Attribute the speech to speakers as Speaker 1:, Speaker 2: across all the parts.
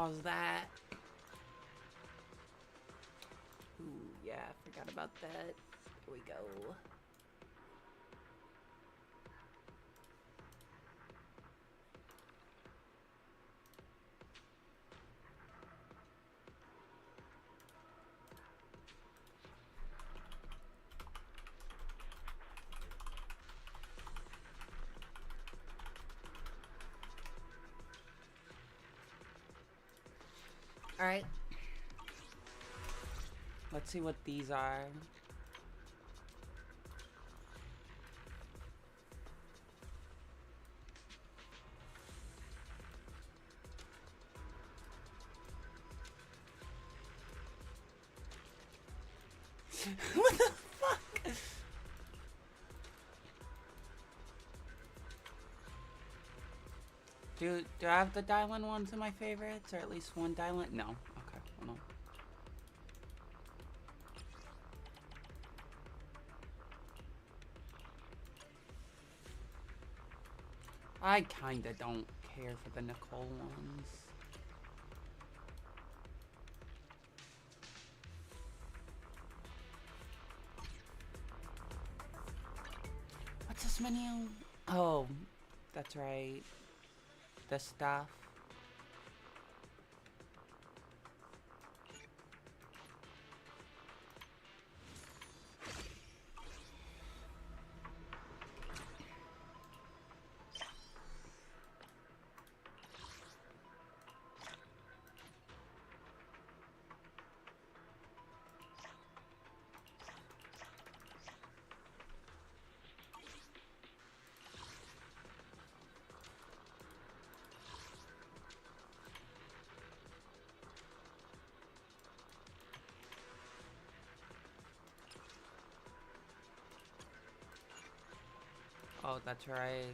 Speaker 1: pause that. Ooh, yeah, forgot about that. Here we go. Alright. Let's see what these are. What the fuck? Do I have the Dylan ones in my favorites, or at least one Dylan? No. Okay, hold on. I kinda don't care for the Nicole ones. What's this menu? Oh, that's right. The stuff. Oh, that's right.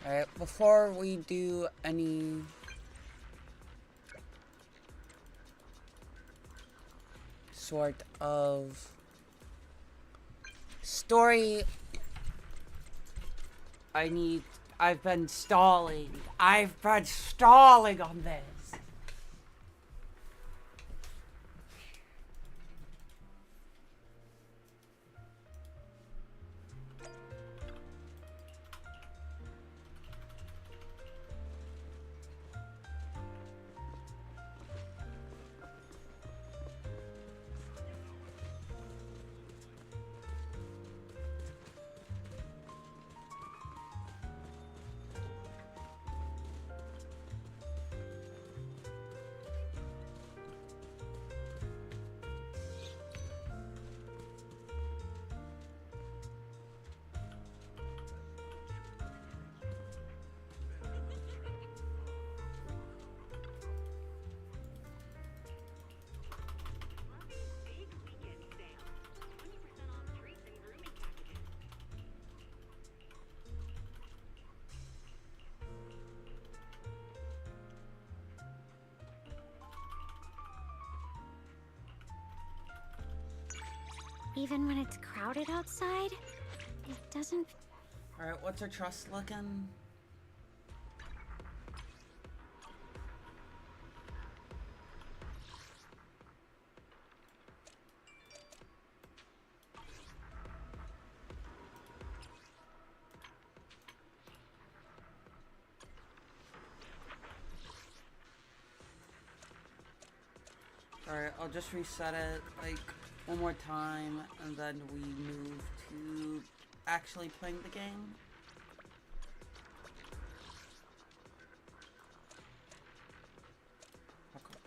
Speaker 1: Alright, before we do any sort of story, I've been stalling. I've been stalling on this.
Speaker 2: Even when it's crowded outside, it doesn't...
Speaker 1: Alright, what's her trust looking? Alright, I'll just reset it, like, one more time, and then we move to actually playing the game. Okay.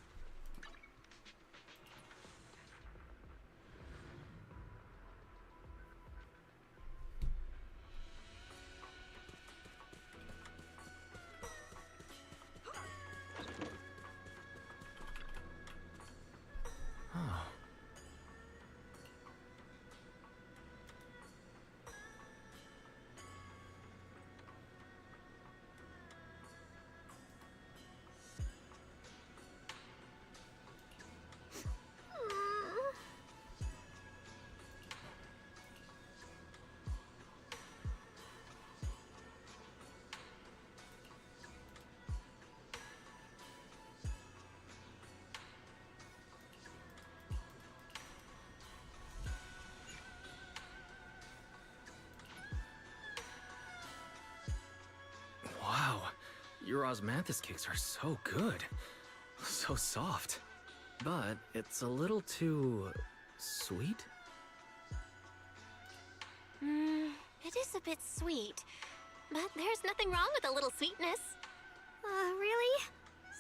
Speaker 3: Your osmanthus cakes are so good. So soft. But it's a little too... sweet?
Speaker 4: It is a bit sweet. But there's nothing wrong with a little sweetness.
Speaker 2: Really?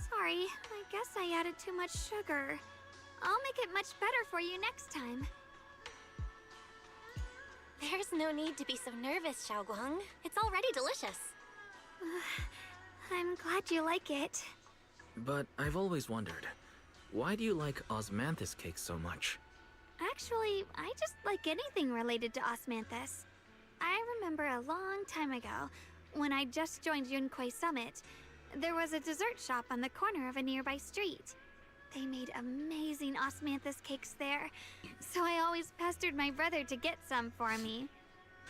Speaker 2: Sorry, I guess I added too much sugar. I'll make it much better for you next time.
Speaker 4: There's no need to be so nervous, Xiaoguang. It's already delicious.
Speaker 2: I'm glad you like it.
Speaker 3: But I've always wondered, why do you like osmanthus cakes so much?
Speaker 2: Actually, I just like anything related to osmanthus. I remember a long time ago, when I just joined Yunquei Summit, there was a dessert shop on the corner of a nearby street. They made amazing osmanthus cakes there, so I always pestered my brother to get some for me.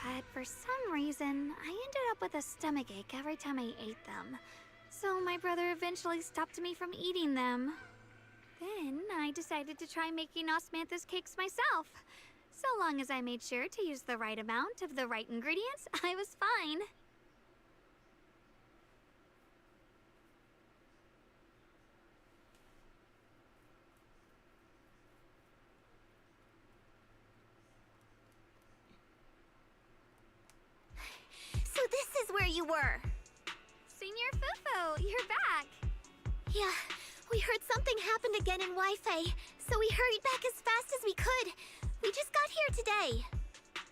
Speaker 2: But for some reason, I ended up with a stomachache every time I ate them. So my brother eventually stopped me from eating them. Then I decided to try making osmanthus cakes myself. So long as I made sure to use the right amount of the right ingredients, I was fine.
Speaker 4: So this is where you were.
Speaker 2: Senior Fufu, you're back.
Speaker 4: Yeah, we heard something happened again in Wi-Fi, so we hurried back as fast as we could. We just got here today.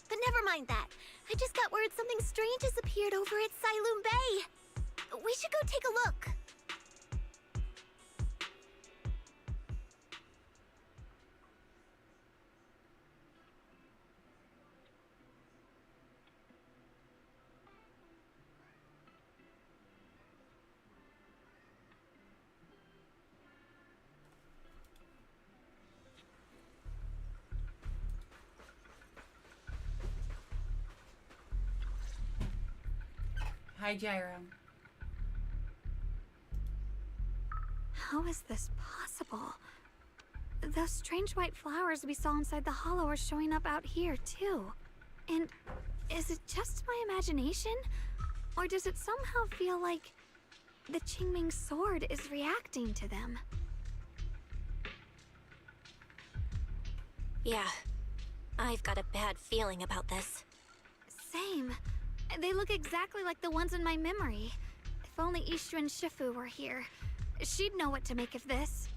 Speaker 4: But never mind that. I just got word something strange has appeared over at Sailoon Bay. We should go take a look.
Speaker 1: Hi, Gyro.
Speaker 2: How is this possible? Those strange white flowers we saw inside the hollow are showing up out here, too. And is it just my imagination? Or does it somehow feel like the Qingming sword is reacting to them?
Speaker 4: Yeah, I've got a bad feeling about this.
Speaker 2: Same. They look exactly like the ones in my memory. If only Yixuan Shifu were here. She'd know what to make of this.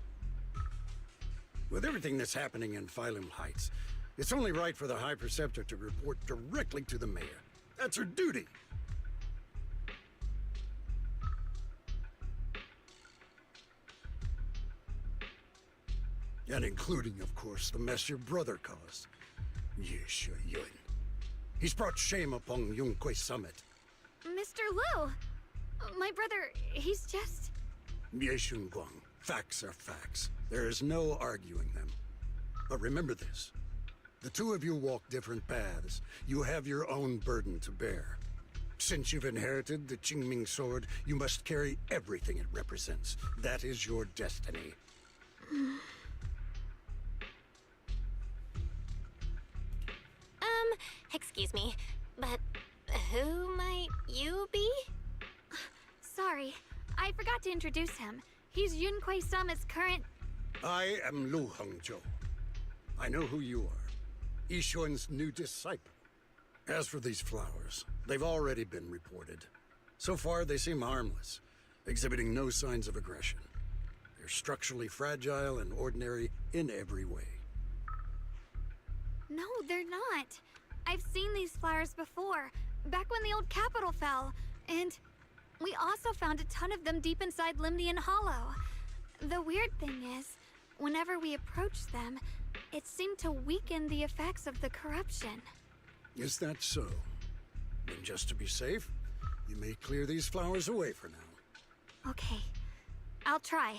Speaker 5: With everything that's happening in Phylum Heights, it's only right for the High Preceptor to report directly to the mayor. That's her duty. And including, of course, the mess your brother caused. Yishu Yun. He's brought shame upon Yunquei Summit.
Speaker 2: Mr. Liu! My brother, he's just...
Speaker 5: Yeshun Guang. Facts are facts. There is no arguing them. But remember this. The two of you walk different paths. You have your own burden to bear. Since you've inherited the Qingming sword, you must carry everything it represents. That is your destiny.
Speaker 4: Excuse me, but who might you be?
Speaker 2: Sorry, I forgot to introduce him. He's Yunquei Summit's current...
Speaker 5: I am Lu Hongzhou. I know who you are. Yixuan's new disciple. As for these flowers, they've already been reported. So far, they seem harmless, exhibiting no signs of aggression. They're structurally fragile and ordinary in every way.
Speaker 2: No, they're not. I've seen these flowers before, back when the old capital fell, and we also found a ton of them deep inside Limnian Hollow. The weird thing is, whenever we approached them, it seemed to weaken the effects of the corruption.
Speaker 5: Is that so? Then just to be safe, you may clear these flowers away for now.
Speaker 2: Okay, I'll try.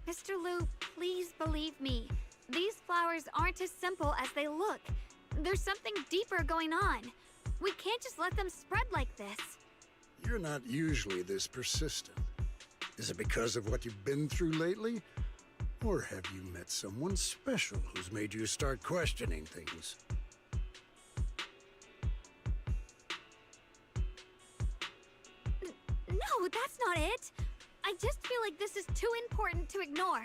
Speaker 2: Mr. Liu, please believe me. These flowers aren't as simple as they look. There's something deeper going on. We can't just let them spread like this.
Speaker 5: You're not usually this persistent. Is it because of what you've been through lately? Or have you met someone special who's made you start questioning things?
Speaker 2: No, that's not it. I just feel like this is too important to ignore.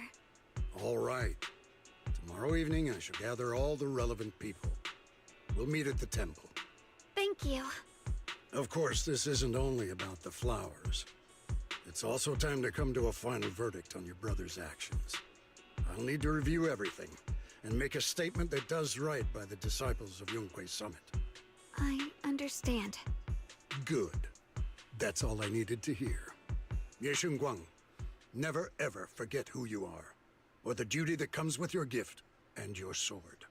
Speaker 5: All right. Tomorrow evening, I shall gather all the relevant people. We'll meet at the temple.
Speaker 2: Thank you.
Speaker 5: Of course, this isn't only about the flowers. It's also time to come to a final verdict on your brother's actions. I'll need to review everything and make a statement that does right by the disciples of Yunque Summit.
Speaker 2: I understand.
Speaker 5: Good. That's all I needed to hear. Ye Shunguang, never ever forget who you are, or the duty that comes with your gift and your sword.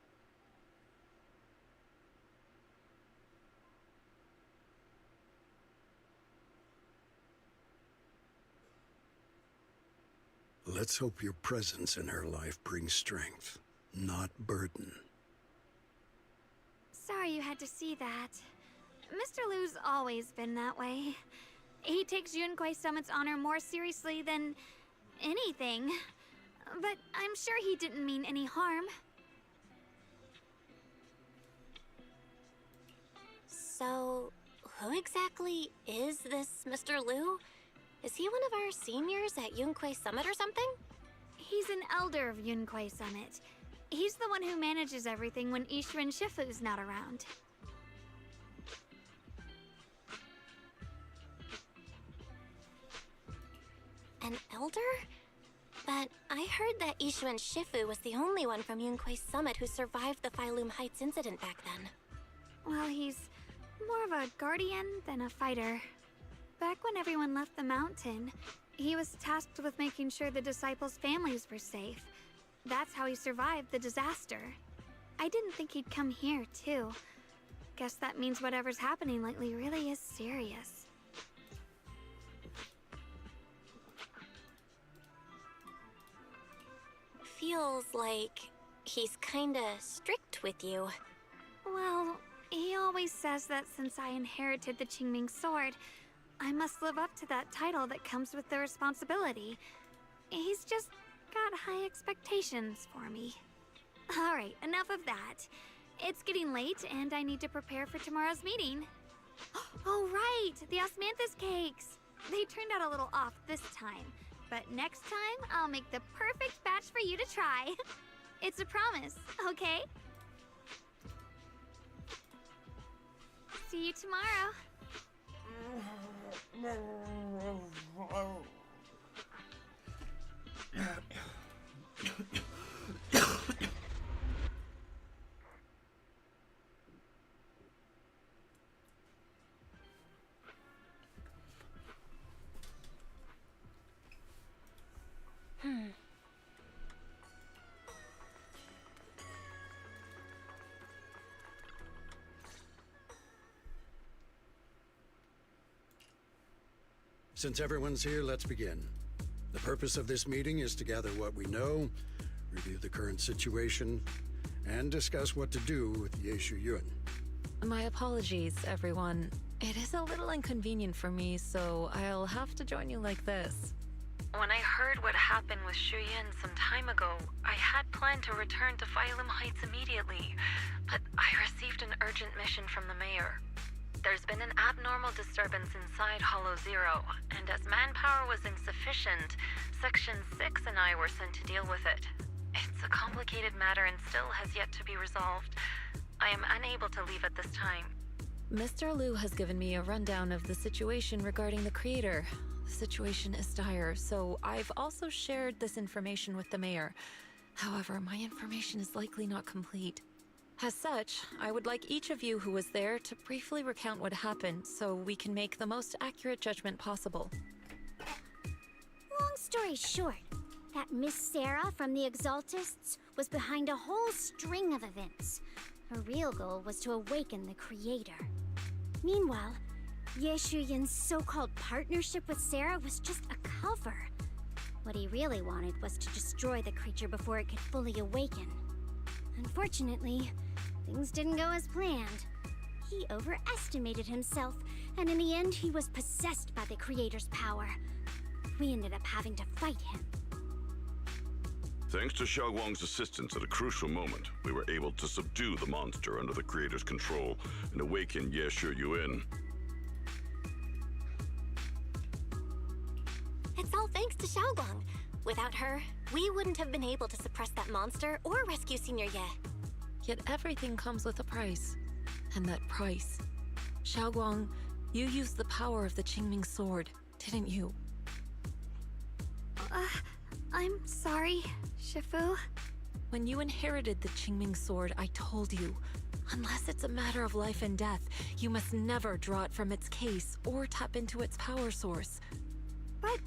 Speaker 5: Let's hope your presence in her life brings strength, not burden.
Speaker 2: Sorry you had to see that. Mr. Lu's always been that way. He takes Yunque Summit's honor more seriously than anything. But I'm sure he didn't mean any harm.
Speaker 4: So, who exactly is this Mr. Lu? Is he one of our seniors at Yunque Summit or something?
Speaker 2: He's an elder of Yunque Summit. He's the one who manages everything when Ishuan Shifu's not around.
Speaker 4: An elder? But I heard that Ishuan Shifu was the only one from Yunque Summit who survived the Phylum Heights incident back then.
Speaker 2: Well, he's more of a guardian than a fighter. Back when everyone left the mountain, he was tasked with making sure the disciples' families were safe. That's how he survived the disaster. I didn't think he'd come here, too. Guess that means whatever's happening lately really is serious.
Speaker 4: Feels like he's kinda strict with you.
Speaker 2: Well, he always says that since I inherited the Qingming sword, I must live up to that title that comes with the responsibility. He's just got high expectations for me. Alright, enough of that. It's getting late and I need to prepare for tomorrow's meeting. Oh right, the osmanthus cakes! They turned out a little off this time, but next time I'll make the perfect batch for you to try. It's a promise, okay? See you tomorrow.
Speaker 5: Since everyone's here, let's begin. The purpose of this meeting is to gather what we know, review the current situation, and discuss what to do with Ye Shuyun.
Speaker 6: My apologies, everyone. It is a little inconvenient for me, so I'll have to join you like this. When I heard what happened with Shuyin some time ago, I had planned to return to Phylum Heights immediately, but I received an urgent mission from the mayor. There's been an abnormal disturbance inside Hollow Zero, and as manpower was insufficient, Section 6 and I were sent to deal with it. It's a complicated matter and still has yet to be resolved. I am unable to leave at this time. Mr. Lu has given me a rundown of the situation regarding the creator. The situation is dire, so I've also shared this information with the mayor. However, my information is likely not complete. As such, I would like each of you who was there to briefly recount what happened so we can make the most accurate judgment possible.
Speaker 7: Long story short, that Miss Sarah from the Exaltists was behind a whole string of events. Her real goal was to awaken the creator. Meanwhile, Ye Shuyin's so-called partnership with Sarah was just a cover. What he really wanted was to destroy the creature before it could fully awaken. Unfortunately, things didn't go as planned. He overestimated himself, and in the end he was possessed by the creator's power. We ended up having to fight him.
Speaker 8: Thanks to Xiaoguang's assistance at a crucial moment, we were able to subdue the monster under the Creator's control and awaken Ye Shi Yuan.
Speaker 4: It's all thanks to Xiaoguang. Without her, we wouldn't have been able to suppress that monster or rescue Senior Ye.
Speaker 6: Yet everything comes with a price. And that price. Xiaoguang, you used the power of the Qingming sword, didn't you?
Speaker 2: I'm sorry, Shifu.
Speaker 6: When you inherited the Qingming sword, I told you, unless it's a matter of life and death, you must never draw it from its case or tap into its power source.
Speaker 2: But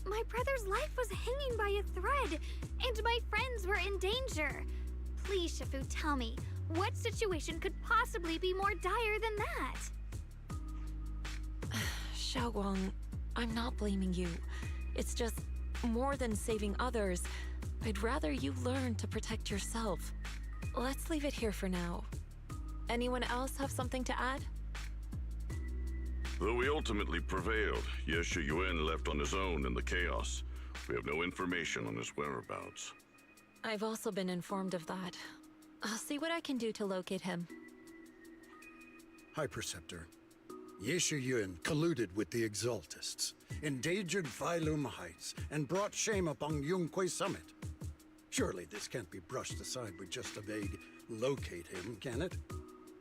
Speaker 2: my brother's life was hanging by a thread, and my friends were in danger. Please, Shifu, tell me, what situation could possibly be more dire than that?
Speaker 6: Xiaoguang, I'm not blaming you. It's just, more than saving others, I'd rather you learn to protect yourself. Let's leave it here for now. Anyone else have something to add?
Speaker 8: Though we ultimately prevailed, Ye Shi Yuan left on his own in the chaos. We have no information on his whereabouts.
Speaker 6: I've also been informed of that. I'll see what I can do to locate him.
Speaker 5: High Preceptor. Ye Shi Yuan colluded with the Exaltists, endangered Phylum Heights, and brought shame upon Yunque Summit. Surely this can't be brushed aside with just a vague locate him, can it?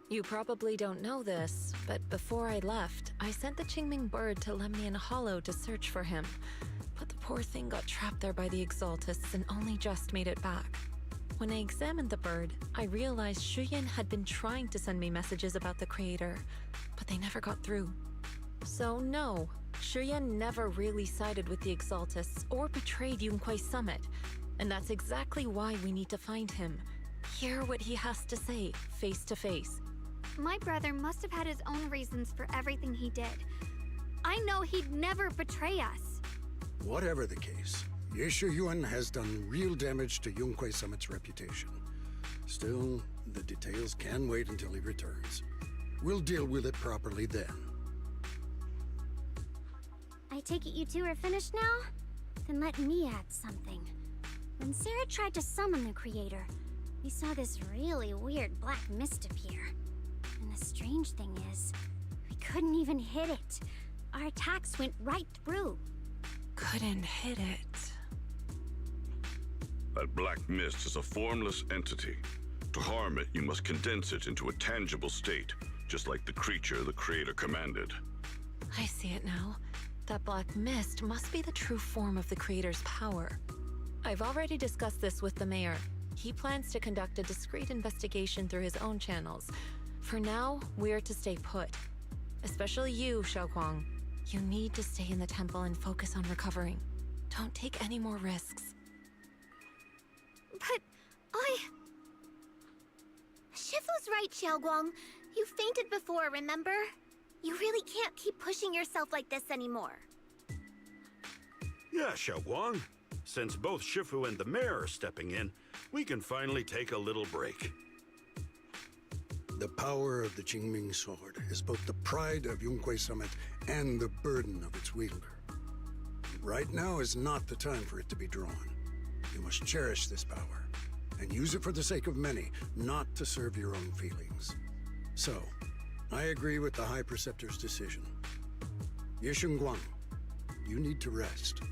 Speaker 6: You probably don't know this, but before I left, I sent the Qingming bird to Lemnian Hollow to search for him. But the poor thing got trapped there by the Exaltists and only just made it back. When I examined the bird, I realized Shuyan had been trying to send me messages about the Creator, but they never got through. So no, Shuyan never really sided with the Exaltists or betrayed Yunque Summit. And that's exactly why we need to find him. Hear what he has to say, face to face.
Speaker 2: My brother must have had his own reasons for everything he did. I know he'd never betray us.
Speaker 5: Whatever the case, Ye Shi Yuan has done real damage to Yunque Summit's reputation. Still, the details can wait until he returns. We'll deal with it properly then.
Speaker 7: I take it you two are finished now? Then let me add something. When Sarah tried to summon the Creator, we saw this really weird black mist appear. And the strange thing is, we couldn't even hit it. Our attacks went right through.
Speaker 6: Couldn't hit it.
Speaker 8: That black mist is a formless entity. To harm it, you must condense it into a tangible state, just like the creature the Creator commanded.
Speaker 6: I see it now. That black mist must be the true form of the Creator's power. I've already discussed this with the mayor. He plans to conduct a discreet investigation through his own channels. For now, we're to stay put. Especially you, Xiaoguang. You need to stay in the temple and focus on recovering. Don't take any more risks.
Speaker 2: But
Speaker 4: Shifu's right, Xiaoguang. You fainted before, remember? You really can't keep pushing yourself like this anymore.
Speaker 9: Yeah, Xiaoguang. Since both Shifu and the mayor are stepping in, we can finally take a little break.
Speaker 5: The power of the Qingming sword is both the pride of Yunque Summit and the burden of its wielder. Right now is not the time for it to be drawn. You must cherish this power, and use it for the sake of many, not to serve your own feelings. So, I agree with the High Preceptor's decision. Yishunguang, you need to rest.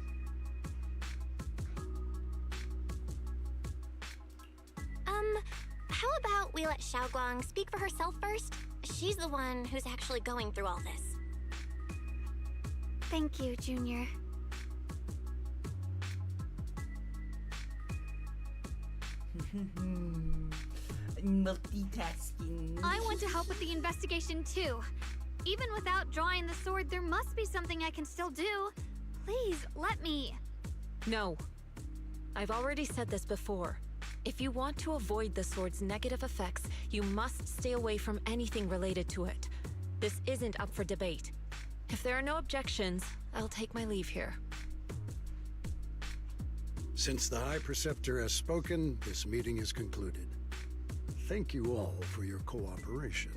Speaker 4: How about we let Xiaoguang speak for herself first? She's the one who's actually going through all this.
Speaker 2: thank you, Junior.
Speaker 1: Multitasking.
Speaker 2: I want to help with the investigation too. Even without drawing the sword, there must be something I can still do. Please, let me.
Speaker 6: No. I've already said this before. If you want to avoid the sword's negative effects, you must stay away from anything related to it. This isn't up for debate. If there are no objections, I'll take my leave here.
Speaker 5: Since the High Preceptor has spoken, this meeting is concluded. Thank you all for your cooperation.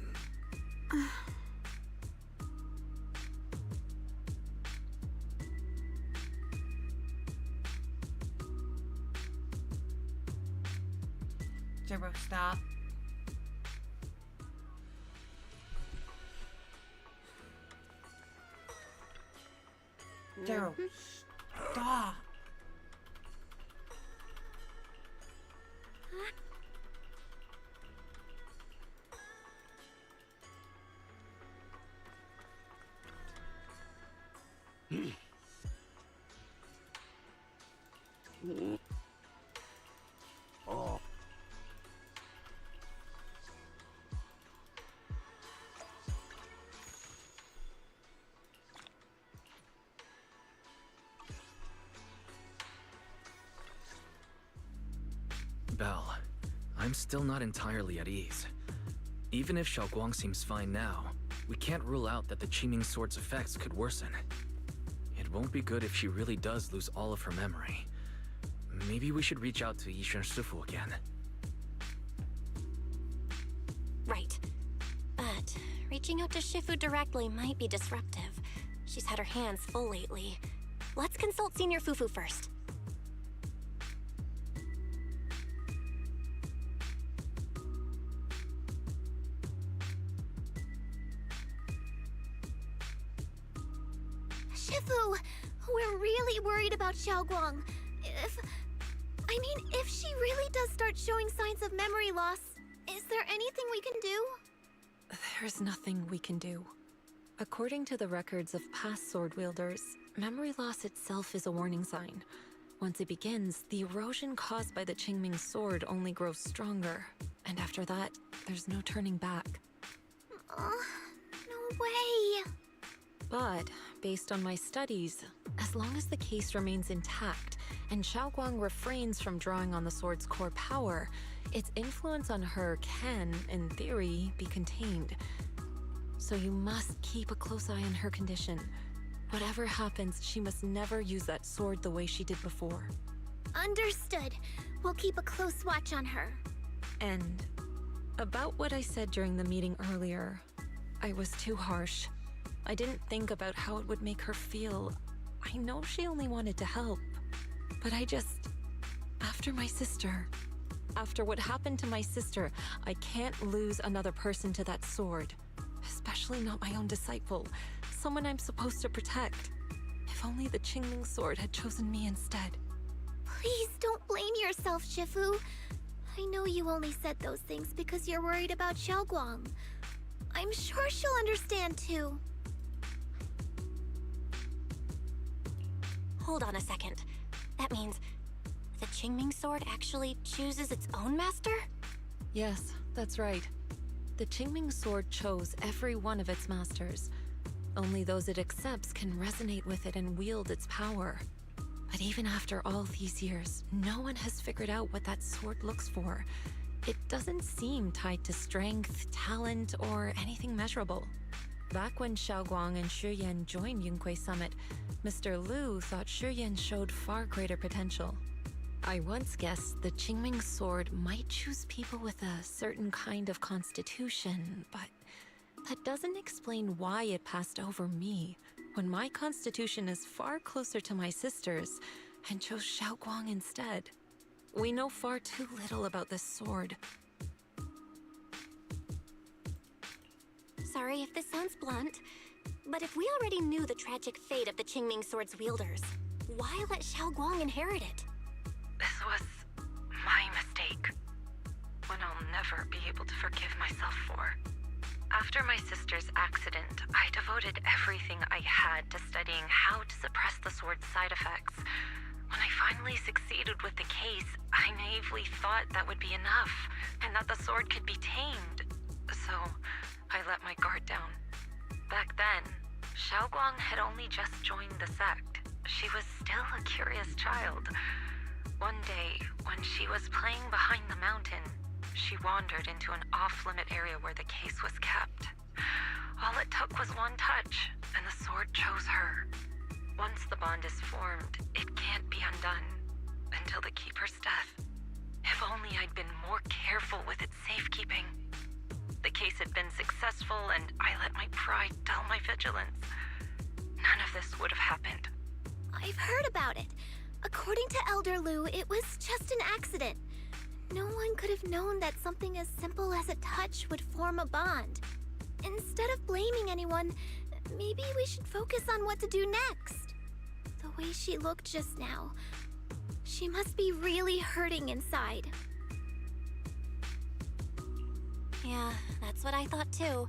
Speaker 1: Zero, stop. Zero, stop.
Speaker 3: Belle, I'm still not entirely at ease. Even if Xiaoguang seems fine now, we can't rule out that the Qingming Sword's effects could worsen. It won't be good if she really does lose all of her memory. Maybe we should reach out to Yixuan Shifu again.
Speaker 4: Right. But reaching out to Shifu directly might be disruptive. She's had her hands full lately. Let's consult Senior Fufu first. Shifu, we're really worried about Xiaoguang. If she really does start showing signs of memory loss, is there anything we can do?
Speaker 6: There's nothing we can do. According to the records of past sword wielders, memory loss itself is a warning sign. Once it begins, the erosion caused by the Qingming Sword only grows stronger. And after that, there's no turning back.
Speaker 4: No way.
Speaker 6: But, based on my studies, as long as the case remains intact, and Xiaoguang refrains from drawing on the sword's core power, its influence on her can, in theory, be contained. So you must keep a close eye on her condition. Whatever happens, she must never use that sword the way she did before.
Speaker 4: Understood. We'll keep a close watch on her.
Speaker 6: And about what I said during the meeting earlier, I was too harsh. I didn't think about how it would make her feel. I know she only wanted to help, but after my sister, after what happened to my sister, I can't lose another person to that sword. Especially not my own disciple, someone I'm supposed to protect. If only the Qingming Sword had chosen me instead.
Speaker 4: Please don't blame yourself, Shifu. I know you only said those things because you're worried about Xiaoguang. I'm sure she'll understand too. Hold on a second. That means the Qingming Sword actually chooses its own master?
Speaker 6: Yes, that's right. The Qingming Sword chose every one of its masters. Only those it accepts can resonate with it and wield its power. But even after all these years, no one has figured out what that sword looks for. It doesn't seem tied to strength, talent, or anything measurable. Back when Xiaoguang and Shiyan joined Yunque Summit, Mr. Liu thought Shiyan showed far greater potential. I once guessed the Qingming Sword might choose people with a certain kind of constitution, but that doesn't explain why it passed over me, when my constitution is far closer to my sister's, and chose Xiaoguang instead. We know far too little about this sword.
Speaker 4: Sorry if this sounds blunt, but if we already knew the tragic fate of the Qingming Sword's wielders, why let Xiaoguang inherit it?
Speaker 6: This was my mistake. One I'll never be able to forgive myself for. After my sister's accident, I devoted everything I had to studying how to suppress the sword's side effects. When I finally succeeded with the case, I naively thought that would be enough, and that the sword could be tamed. So, I let my guard down. Back then, Xiaoguang had only just joined the sect. She was still a curious child. One day, when she was playing behind the mountain, she wandered into an off-limit area where the case was kept. All it took was one touch, and the sword chose her. Once the bond is formed, it can't be undone until the Keeper's death. If only I'd been more careful with its safekeeping. The case had been successful, and I let my pride dull my vigilance. None of this would have happened.
Speaker 4: I've heard about it. According to Elder Liu, it was just an accident. No one anyone could have known that something as simple as a touch would form a bond. Instead of blaming anyone, maybe we should focus on what to do next. The way she looked just now, she must be really hurting inside.
Speaker 10: Yeah, that's what I thought too.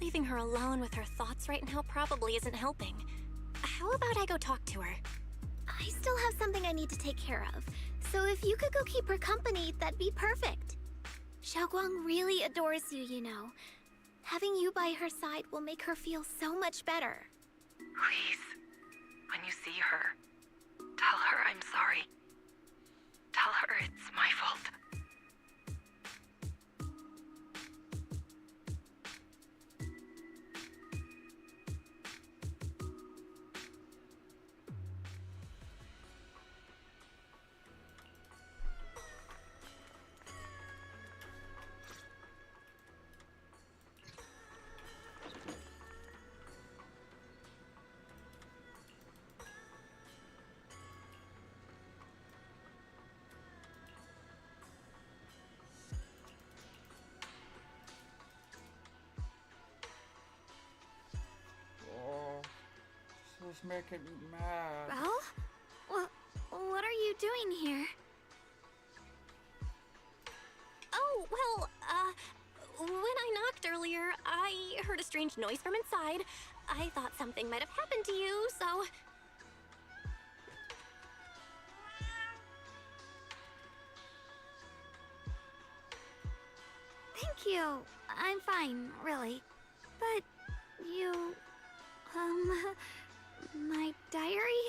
Speaker 10: Leaving her alone with her thoughts right now probably isn't helping. How about I go talk to her?
Speaker 4: I still have something I need to take care of, so if you could go keep her company, that'd be perfect. Xiaoguang really adores you, you know. Having you by her side will make her feel so much better.
Speaker 6: Please, when you see her, tell her I'm sorry. Tell her it's my fault.
Speaker 1: Just making me mad.
Speaker 2: Well, what are you doing here?
Speaker 10: Oh, well, when I knocked earlier, I heard a strange noise from inside. I thought something might have happened to you, so...
Speaker 2: Thank you. I'm fine, really. But you... my diary?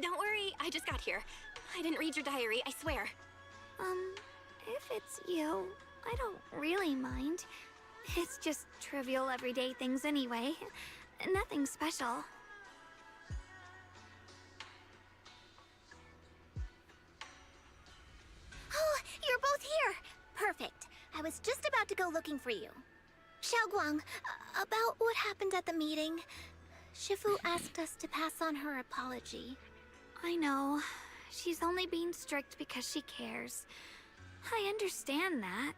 Speaker 10: Don't worry, I just got here. I didn't read your diary, I swear.
Speaker 2: If it's you, I don't really mind. It's just trivial everyday things anyway. Nothing special.
Speaker 4: Oh, you're both here! Perfect. I was just about to go looking for you. Xiaoguang, about what happened at the meeting. Shifu asked us to pass on her apology.
Speaker 2: I know. She's only being strict because she cares. I understand that.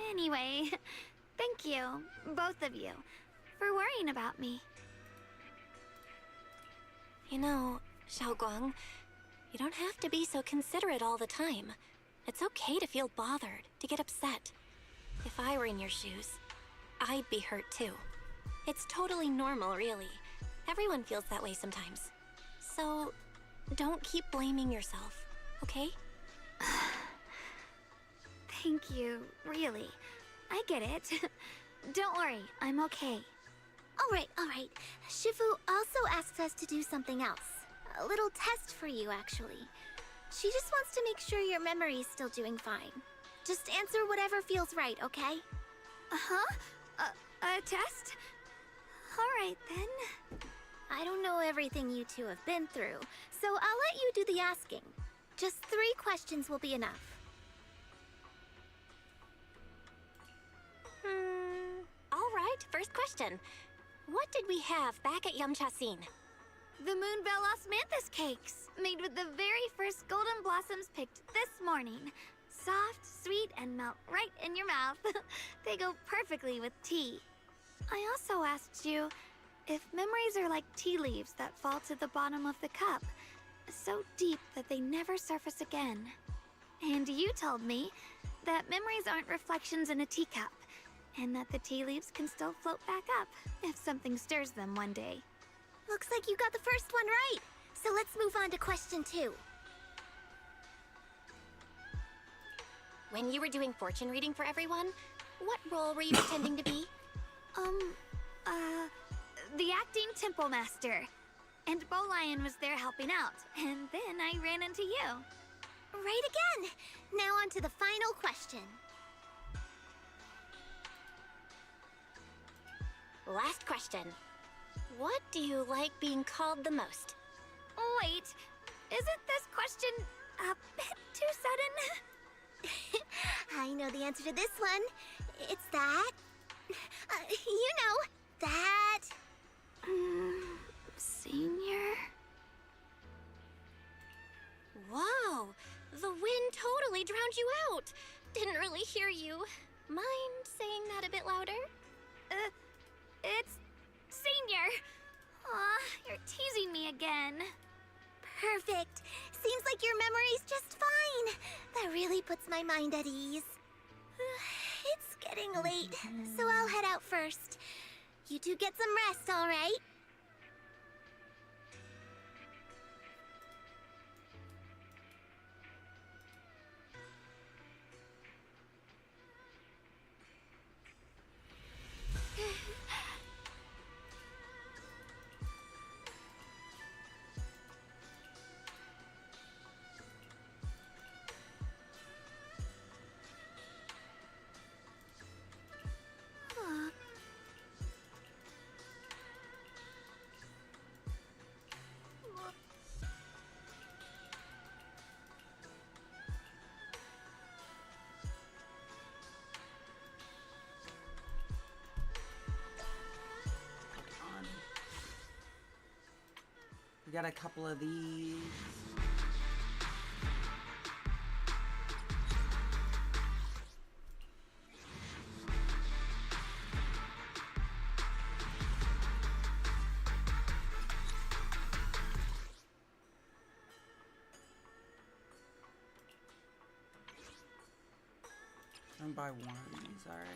Speaker 2: Anyway, thank you, both of you, for worrying about me.
Speaker 10: You know, Xiaoguang, you don't have to be so considerate all the time. It's okay to feel bothered, to get upset. If I were in your shoes, I'd be hurt too. It's totally normal, really. Everyone feels that way sometimes. So, don't keep blaming yourself, okay?
Speaker 2: Thank you, really. I get it. Don't worry, I'm okay.
Speaker 4: All right. Shifu also asked us to do something else. A little test for you, actually. She just wants to make sure your memory's still doing fine. Just answer whatever feels right, okay?
Speaker 2: Uh-huh? A test? Alright then.
Speaker 4: I don't know everything you two have been through, so I'll let you do the asking. Just 3 questions will be enough.
Speaker 10: Alright, first question. What did we have back at Yamchasin?
Speaker 2: The Moonbell Osmanthus cakes, made with the very first golden blossoms picked this morning. Soft, sweet, and melt right in your mouth. They go perfectly with tea. I also asked you if memories are like tea leaves that fall to the bottom of the cup, so deep that they never surface again. And you told me that memories aren't reflections in a teacup, and that the tea leaves can still float back up if something stirs them one day.
Speaker 4: Looks like you got the first one right. So let's move on to question 2.
Speaker 10: When you were doing fortune reading for everyone, what role were you pretending to be?
Speaker 2: The acting temple master. And Bowlion was there helping out, and then I ran into you.
Speaker 4: Right again! Now on to the final question.
Speaker 10: Last question. What do you like being called the most?
Speaker 2: Wait, isn't this question a bit too sudden?
Speaker 4: I know the answer to this one. It's that. You know, that.
Speaker 2: Senior?
Speaker 10: Whoa! The wind totally drowned you out! Didn't really hear you. Mind saying that a bit louder?
Speaker 2: It's Senior! Aw, you're teasing me again.
Speaker 4: Perfect. Seems like your memory's just fine. That really puts my mind at ease. It's getting late, so I'll head out first. You two get some rest, all right?
Speaker 1: We got a couple of these. I'm gonna buy one of these, alright.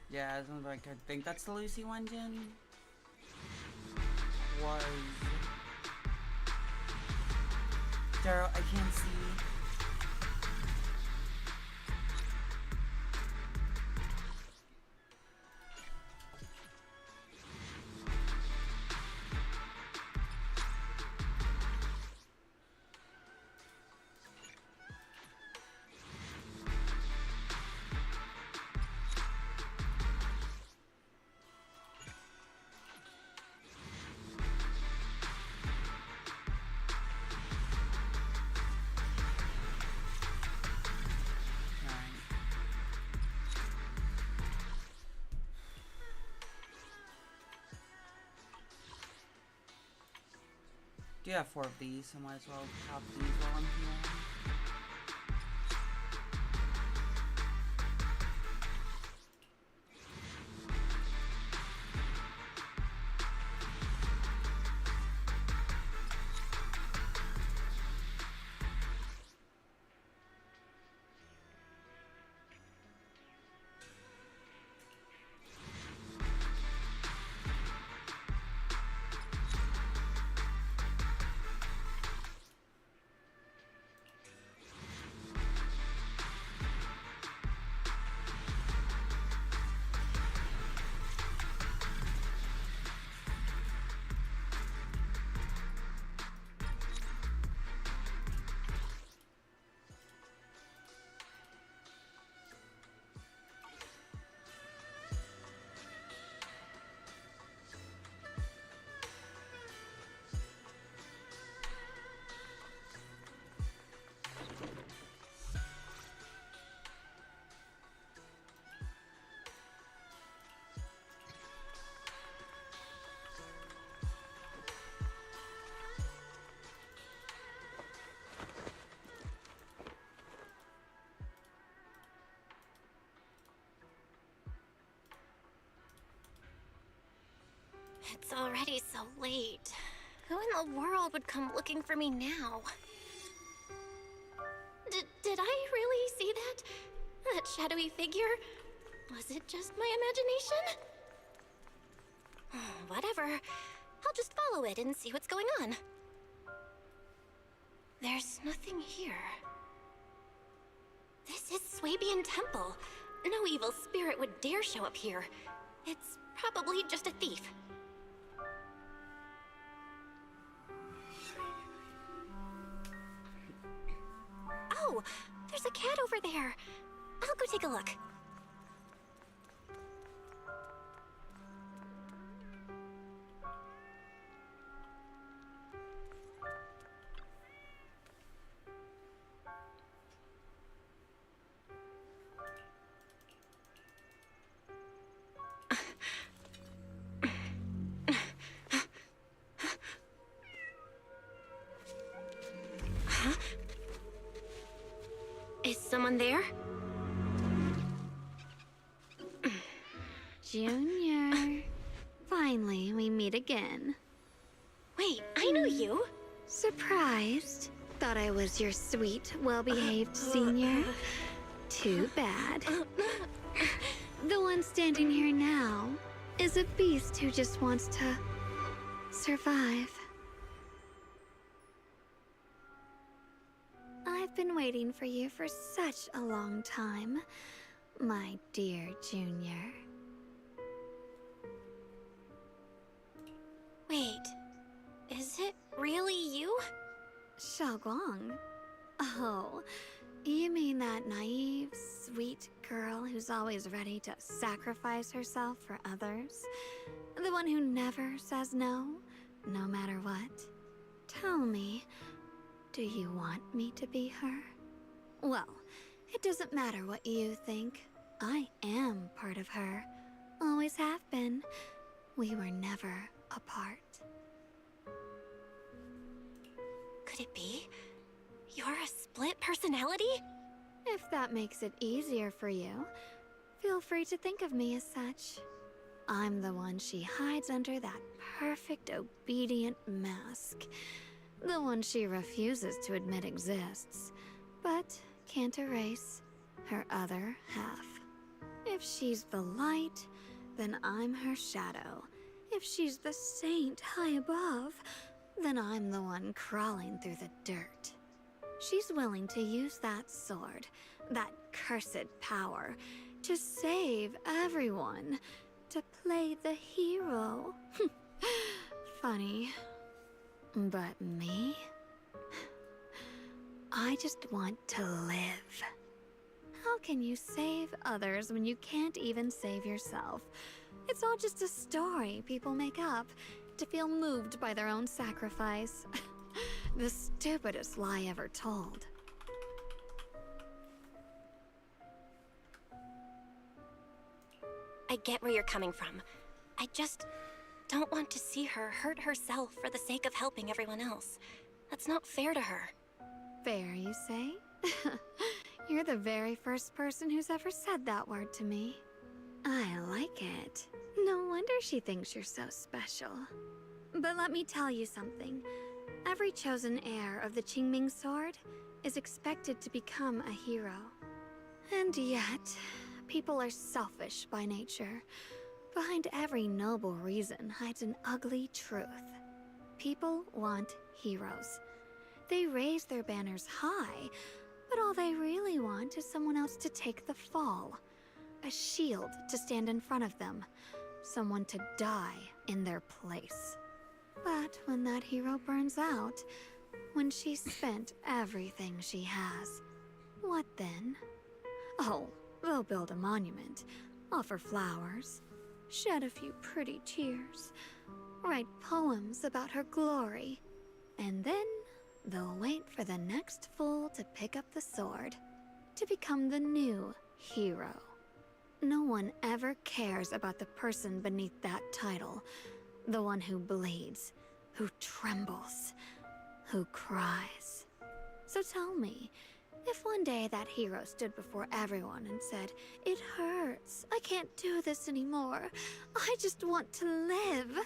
Speaker 1: Yeah, it sounds like I think that's the Lucy one, Jin. Was Daryl, I can't see. Do have 4 of these, so might as well pop these while I'm here.
Speaker 10: It's already so late. Who in the world would come looking for me now? Did I really see that? That shadowy figure? Was it just my imagination? Whatever. I'll just follow it and see what's going on. There's nothing here. This is Swabian Temple. No evil spirit would dare show up here. It's probably just a thief. Oh, there's a cat over there. I'll go take a look. someone there?
Speaker 2: Junior. Finally, we meet again.
Speaker 10: Wait, I know you.
Speaker 2: Surprised? Thought I was your sweet, well-behaved senior? Too bad. The one standing here now is a beast who just wants to survive. I've been waiting for you for such a long time, my dear Junior.
Speaker 10: Wait, is it really you?
Speaker 2: Xiaoguang? Oh, you mean that naive, sweet girl who's always ready to sacrifice herself for others? The one who never says no, no matter what? Tell me, do you want me to be her? Well, it doesn't matter what you think. I am part of her. Always have been. We were never apart.
Speaker 10: Could it be? You're a split personality?
Speaker 2: If that makes it easier for you, feel free to think of me as such. I'm the one she hides under that perfect, obedient mask. The one she refuses to admit exists, but can't erase her other half. If she's the light, then I'm her shadow. If she's the saint high above, then I'm the one crawling through the dirt. She's willing to use that sword, that cursed power, to save everyone, to play the hero. Funny. But me? I just want to live. How can you save others when you can't even save yourself? It's all just a story people make up to feel moved by their own sacrifice. The stupidest lie ever told.
Speaker 10: I get where you're coming from. I just don't want to see her hurt herself for the sake of helping everyone else. That's not fair to her.
Speaker 2: Fair, you say? You're the very first person who's ever said that word to me. I like it. No wonder she thinks you're so special. But let me tell you something. Every chosen heir of the Qingming Sword is expected to become a hero. And yet, people are selfish by nature. Behind every noble reason hides an ugly truth. People want heroes. They raise their banners high, but all they really want is someone else to take the fall. A shield to stand in front of them. Someone to die in their place. But when that hero burns out, when she's spent everything she has, what then? Oh, they'll build a monument, offer flowers, shed a few pretty tears, write poems about her glory, and then they'll wait for the next fool to pick up the sword, to become the new hero. No one ever cares about the person beneath that title, the one who bleeds, who trembles, who cries. So tell me, if one day that hero stood before everyone and said, "It hurts, I can't do this anymore, I just want to live,"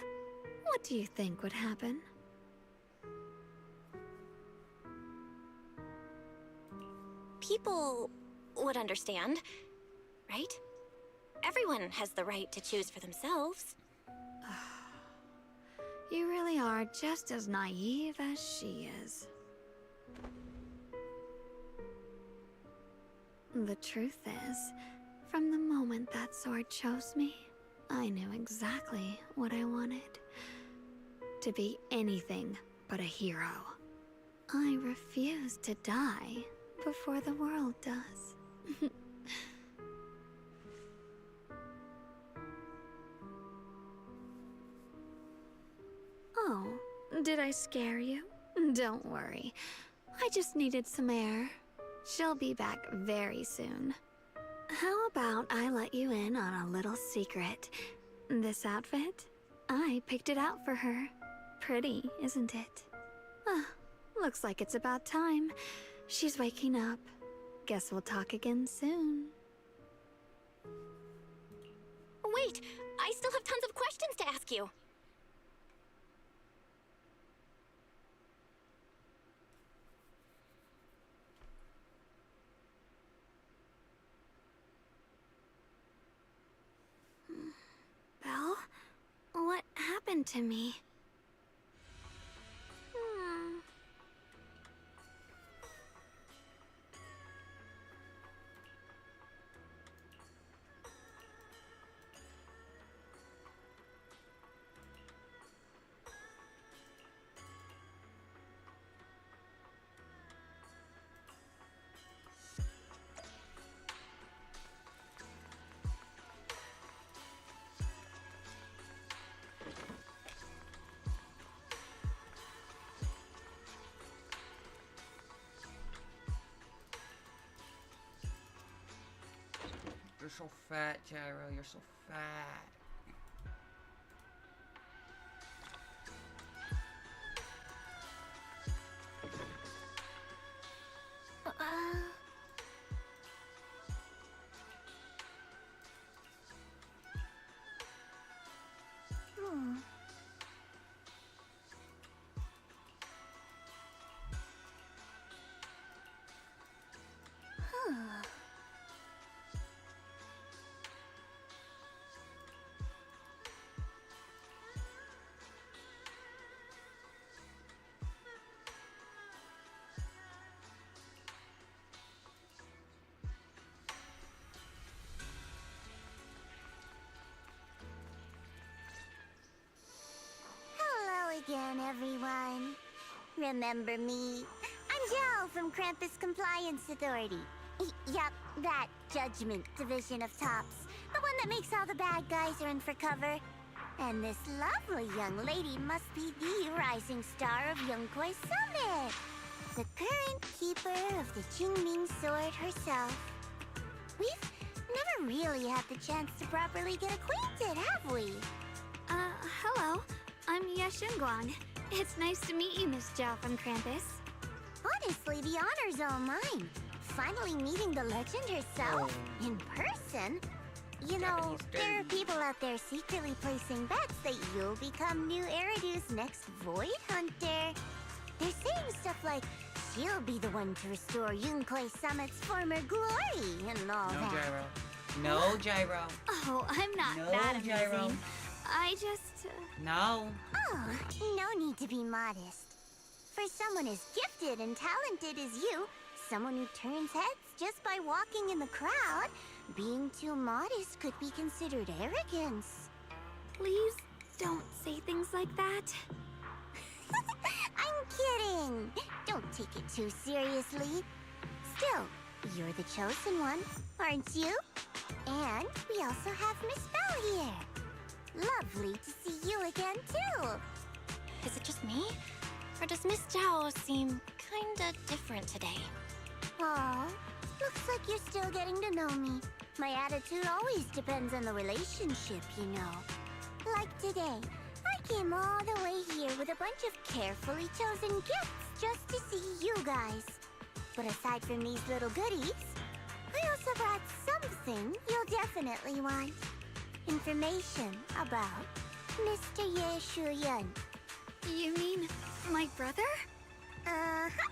Speaker 2: what do you think would happen?
Speaker 10: People would understand, right? Everyone has the right to choose for themselves.
Speaker 2: You really are just as naive as she is. The truth is, from the moment that sword chose me, I knew exactly what I wanted. To be anything but a hero. I refuse to die before the world does. Oh, did I scare you? Don't worry. I just needed some air. She'll be back very soon. How about I let you in on a little secret? This outfit? I picked it out for her. Pretty, isn't it? Ah, looks like it's about time. She's waking up. Guess we'll talk again soon.
Speaker 10: Wait, I still have tons of questions to ask you.
Speaker 2: Belle? What happened to me?
Speaker 1: You're so fat, Gyro. You're so fat.
Speaker 4: Again, everyone. Remember me? I'm Jill from Krampus Compliance Authority. Yup, that Judgment Division of Tops. The one that makes all the bad guys run for cover. And this lovely young lady must be the rising star of Yunkwei Summit. The current keeper of the Qingming Sword herself. We've never really had the chance to properly get acquainted, have we?
Speaker 2: Hello. I'm Yashunguang. It's nice to meet you, Miss Zhao from Krampus.
Speaker 4: Honestly, the honor's all mine. Finally meeting the legend herself in person. You know, there are people out there secretly placing bets that you'll become new Eridu's next Void Hunter. They're saying stuff like she'll be the one to restore Yunkwei Summit's former glory and all
Speaker 1: No,
Speaker 4: that.
Speaker 1: Gyro. No, Gyro.
Speaker 2: Oh, I'm not
Speaker 1: No,
Speaker 2: that amazing.
Speaker 1: Gyro.
Speaker 2: I just...
Speaker 1: No.
Speaker 4: Oh, no need to be modest. For someone as gifted and talented as you, someone who turns heads just by walking in the crowd, being too modest could be considered arrogance.
Speaker 2: Please don't say things like that.
Speaker 4: I'm kidding. Don't take it too seriously. Still, you're the chosen one, aren't you? And we also have Miss Belle here. Lovely to see you again, too.
Speaker 10: Is it just me? Or does Miss Zhao seem kinda different today?
Speaker 4: Aw, looks like you're still getting to know me. My attitude always depends on the relationship, you know. Like today, I came all the way here with a bunch of carefully chosen gifts just to see you guys. But aside from these little goodies, I also brought something you'll definitely want. Information about Mr. Ye Shuyan.
Speaker 2: You mean my brother?
Speaker 4: Uh-huh.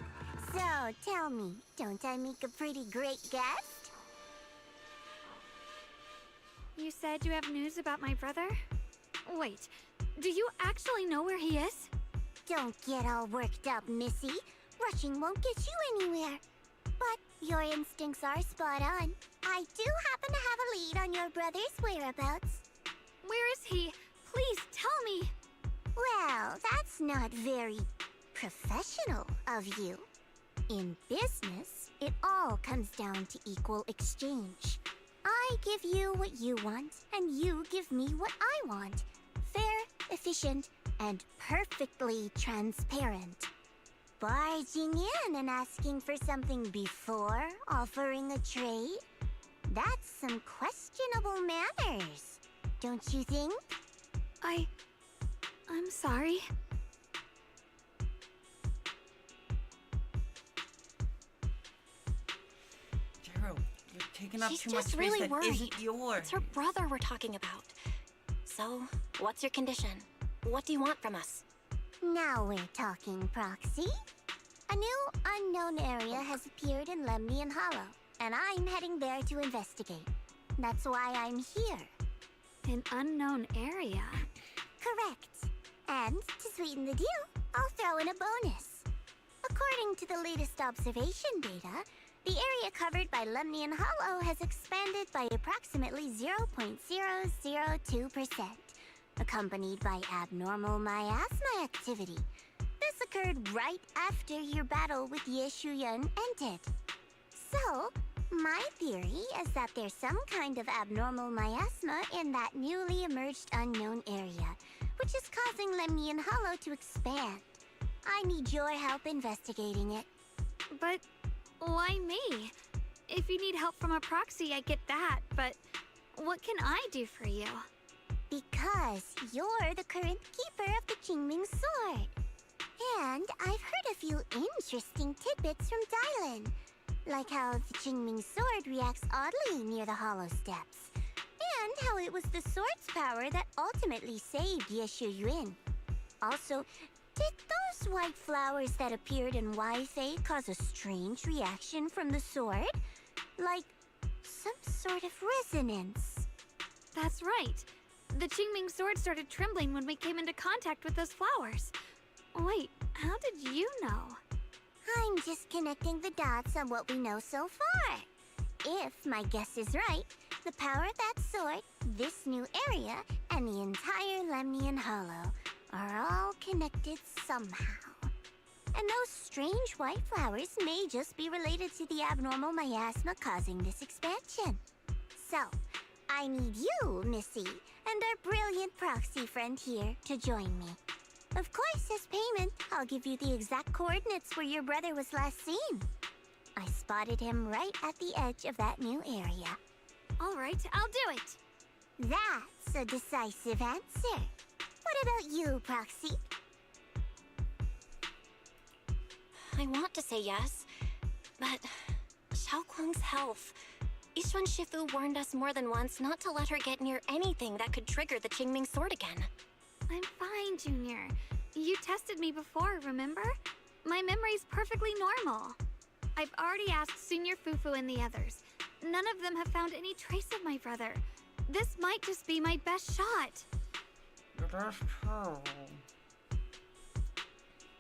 Speaker 4: So, tell me, don't I make a pretty great guest?
Speaker 2: You said you have news about my brother? Wait, do you actually know where he is?
Speaker 4: Don't get all worked up, Missy. Rushing won't get you anywhere. But your instincts are spot on. I do happen to have a lead on your brother's whereabouts.
Speaker 2: Where is he? Please tell me.
Speaker 4: Well, that's not very professional of you. In business, it all comes down to equal exchange. I give you what you want, and you give me what I want. Fair, efficient, and perfectly transparent. Barging in and asking for something before offering a trade? That's some questionable manners, don't you think?
Speaker 2: I'm sorry.
Speaker 1: taking up
Speaker 10: She's
Speaker 1: too much
Speaker 10: just
Speaker 1: space
Speaker 10: really
Speaker 1: that
Speaker 10: worried.
Speaker 1: isn't yours.
Speaker 10: It's her brother we're talking about. So, what's your condition? What do you want from us?
Speaker 7: Now we're talking, Proxy. A new unknown area has appeared in Lemnian Hollow, and I'm heading there to investigate. That's why I'm here.
Speaker 2: An unknown area?
Speaker 7: Correct. And to sweeten the deal, I'll throw in a bonus. According to the latest observation data, the area covered by Lemnian Hollow has expanded by approximately 0.002%, accompanied by abnormal miasma activity. This occurred right after your battle with Ye Shuyan ended. So, my theory is that there's some kind of abnormal miasma in that newly emerged unknown area, which is causing Lemnian Hollow to expand. I need your help investigating it.
Speaker 2: But why me? If you need help from a proxy, I get that, but what can I do for you?
Speaker 7: Because you're the current keeper of the Qingming Sword. And I've heard a few interesting tidbits from Dylan, like how the Qingming Sword reacts oddly near the Hollow Steps, and how it was the sword's power that ultimately saved Ye Shuyuan. Also, did those white flowers that appeared in Wi-Fei cause a strange reaction from the sword? Like, some sort of resonance.
Speaker 2: That's right. The Qingming sword started trembling when we came into contact with those flowers. Wait, how did you know?
Speaker 7: I'm just connecting the dots on what we know so far. If my guess is right, the power of that sword, this new area, and the entire Lemnian Hollow are all connected somehow. And those strange white flowers may just be related to the abnormal miasma causing this expansion. So, I need you, Missy, and our brilliant proxy friend here to join me. Of course, as payment, I'll give you the exact coordinates where your brother was last seen. I spotted him right at the edge of that new area.
Speaker 2: All right, I'll do it.
Speaker 7: That's a decisive answer. What about you, Proxy?
Speaker 10: I want to say yes, but Xiaoguang's health. Yishuan Shifu warned us more than once not to let her get near anything that could trigger the Qingming sword again.
Speaker 2: I'm fine, Junior. You tested me before, remember? My memory's perfectly normal. I've already asked Senior Fufu and the others. None of them have found any trace of my brother. This might just be my best shot.
Speaker 1: That's terrible.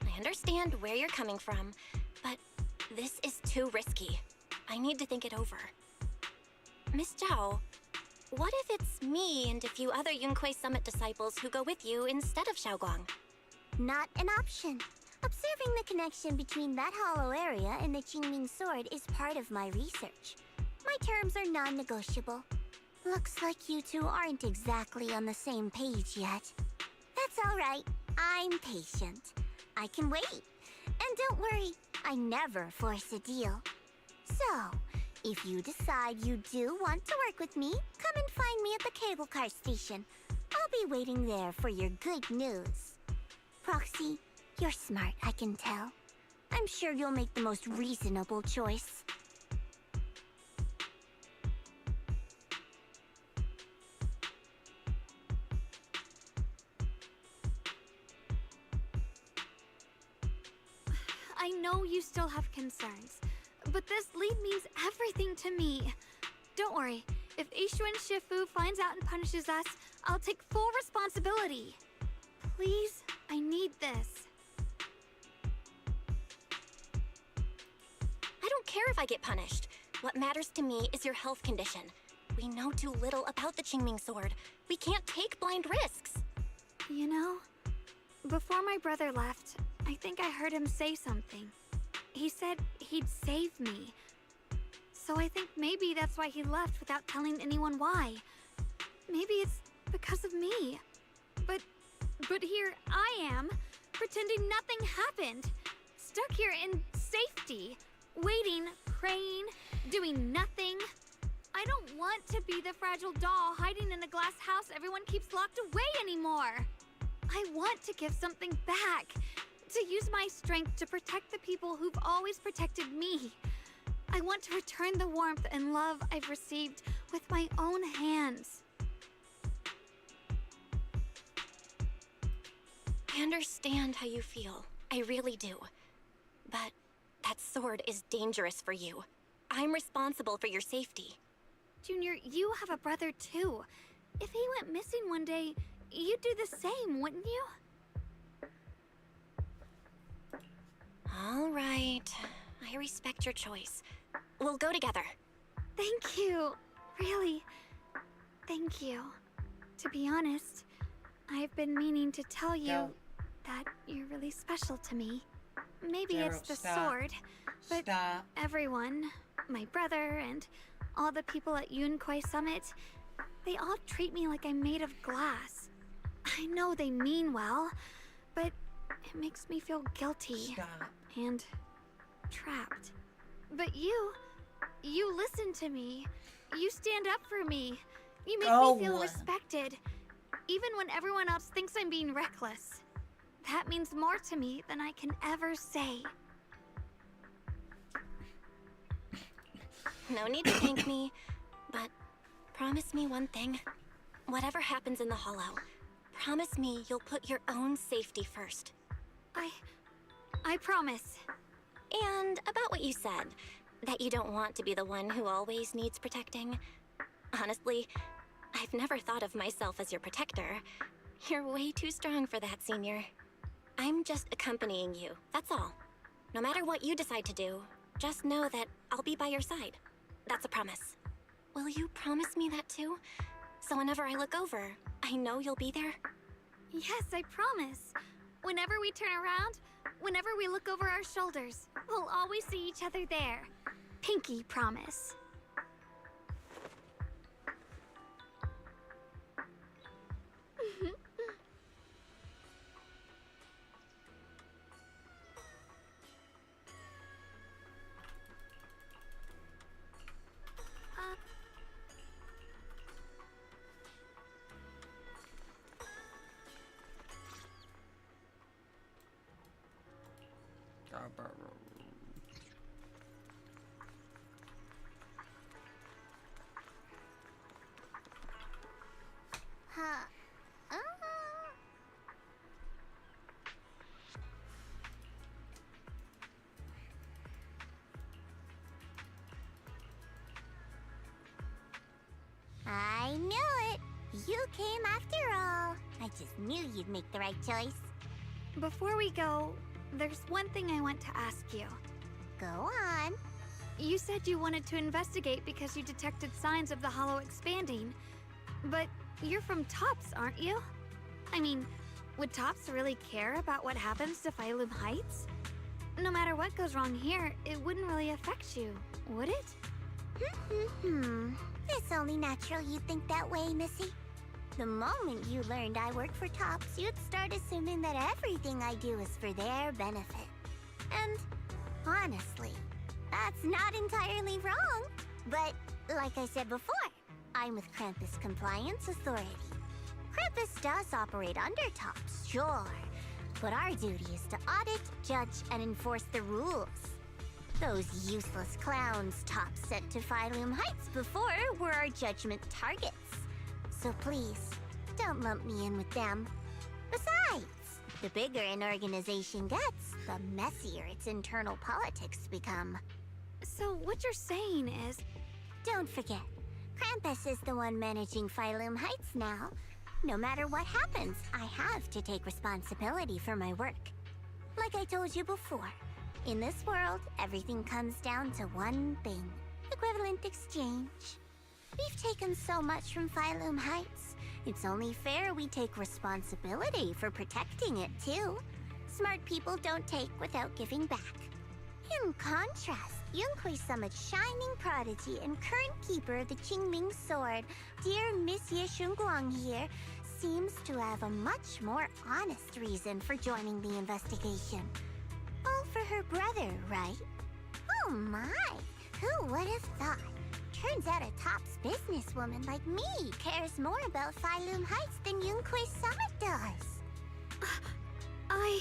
Speaker 10: I understand where you're coming from, but this is too risky. I need to think it over. Miss Zhao, what if it's me and a few other Yunquei Summit disciples who go with you instead of Xiaoguang?
Speaker 7: Not an option. Observing the connection between that hollow area and the Qingming sword is part of my research. My terms are non-negotiable. Looks like you two aren't exactly on the same page yet. That's all right. I'm patient. I can wait. And don't worry, I never force a deal. So, if you decide you do want to work with me, come and find me at the cable car station. I'll be waiting there for your good news. Proxy, you're smart, I can tell. I'm sure you'll make the most reasonable choice.
Speaker 2: I know you still have concerns, but this lead means everything to me. Don't worry, if Yishuan Shifu finds out and punishes us, I'll take full responsibility. Please, I need this.
Speaker 10: I don't care if I get punished. What matters to me is your health condition. We know too little about the Qingming sword. We can't take blind risks.
Speaker 2: You know, before my brother left, I think I heard him say something. He said he'd save me. So I think maybe that's why he left without telling anyone why. Maybe it's because of me. But here I am, pretending nothing happened. Stuck here in safety, waiting, praying, doing nothing. I don't want to be the fragile doll hiding in a glass house everyone keeps locked away anymore. I want to give something back. To use my strength to protect the people who've always protected me. I want to return the warmth and love I've received with my own hands.
Speaker 10: I understand how you feel. I really do. But that sword is dangerous for you. I'm responsible for your safety.
Speaker 2: Junior, you have a brother too. If he went missing one day, you'd do the same, wouldn't you?
Speaker 10: All right. I respect your choice. We'll go together.
Speaker 2: Thank you. Really, thank you. To be honest, I've been meaning to tell you
Speaker 1: Go.
Speaker 2: that you're really special to me. Maybe
Speaker 1: Zero,
Speaker 2: it's the
Speaker 1: stop.
Speaker 2: sword, but
Speaker 1: Stop.
Speaker 2: everyone, my brother and all the people at Yunquai Summit, they all treat me like I'm made of glass. I know they mean well, but it makes me feel guilty
Speaker 1: Stop.
Speaker 2: and trapped. But you listen to me. You stand up for me. You make
Speaker 1: Go.
Speaker 2: me feel respected, even when everyone else thinks I'm being reckless. That means more to me than I can ever say.
Speaker 10: No need to thank me, but promise me one thing. Whatever happens in the Hollow, promise me you'll put your own safety first.
Speaker 2: I promise.
Speaker 10: And about what you said, that you don't want to be the one who always needs protecting. Honestly, I've never thought of myself as your protector. You're way too strong for that, Senior. I'm just accompanying you, that's all. No matter what you decide to do, just know that I'll be by your side. That's a promise. Will you promise me that too? So whenever I look over, I know you'll be there?
Speaker 2: Yes, I promise. Whenever we turn around, whenever we look over our shoulders, we'll always see each other there. Pinky promise.
Speaker 7: Huh. I knew it. You came after all. I just knew you'd make the right choice.
Speaker 2: Before we go, there's one thing I want to ask you.
Speaker 7: Go on.
Speaker 2: You said you wanted to investigate because you detected signs of the Hollow expanding. But you're from Tops, aren't you? I mean, would Tops really care about what happens to Phylum Heights? No matter what goes wrong here, it wouldn't really affect you, would it?
Speaker 7: It's only natural you think that way, Missy. The moment you learned I work for Tops, you'd start assuming that everything I do is for their benefit. And honestly, that's not entirely wrong. But like I said before, I'm with Krampus Compliance Authority. Krampus does operate under Tops, sure. But our duty is to audit, judge, and enforce the rules. Those useless clowns Tops sent to Phylum Heights before were our judgment targets. So please, don't lump me in with them. Besides, the bigger an organization gets, the messier its internal politics become.
Speaker 2: So what you're saying is...
Speaker 7: Don't forget, Krampus is the one managing Phylum Heights now. No matter what happens, I have to take responsibility for my work. Like I told you before, in this world, everything comes down to one thing: equivalent exchange. We've taken so much from Phylum Heights. It's only fair we take responsibility for protecting it, too. Smart people don't take without giving back. In contrast, Yunquai Summit's shining prodigy and current keeper of the Qingming Sword, dear Monsieur Shunguang here, seems to have a much more honest reason for joining the investigation. All for her brother, right? Oh my! Who would have thought? Turns out a Tops businesswoman like me cares more about Phylum Heights than Yunquai Summit does.
Speaker 2: I...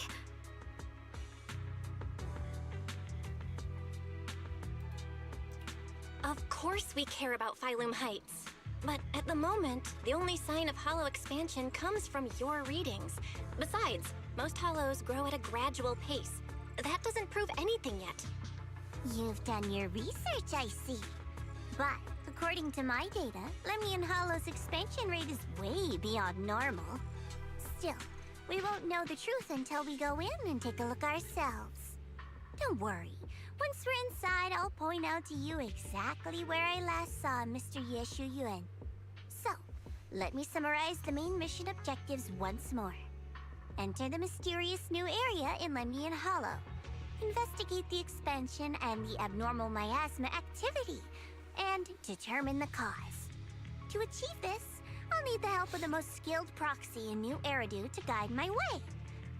Speaker 10: Of course we care about Phylum Heights. But at the moment, the only sign of hollow expansion comes from your readings. Besides, most hollows grow at a gradual pace. That doesn't prove anything yet.
Speaker 7: You've done your research, I see. But according to my data, Lemnian Hollow's expansion rate is way beyond normal. Still, we won't know the truth until we go in and take a look ourselves. Don't worry. Once we're inside, I'll point out to you exactly where I last saw Mr. Yeshu Yuan. So, let me summarize the main mission objectives once more. Enter the mysterious new area in Lemnian Hollow. Investigate the expansion and the abnormal miasma activity, and determine the cause. To achieve this, I'll need the help of the most skilled proxy in New Eridu to guide my way.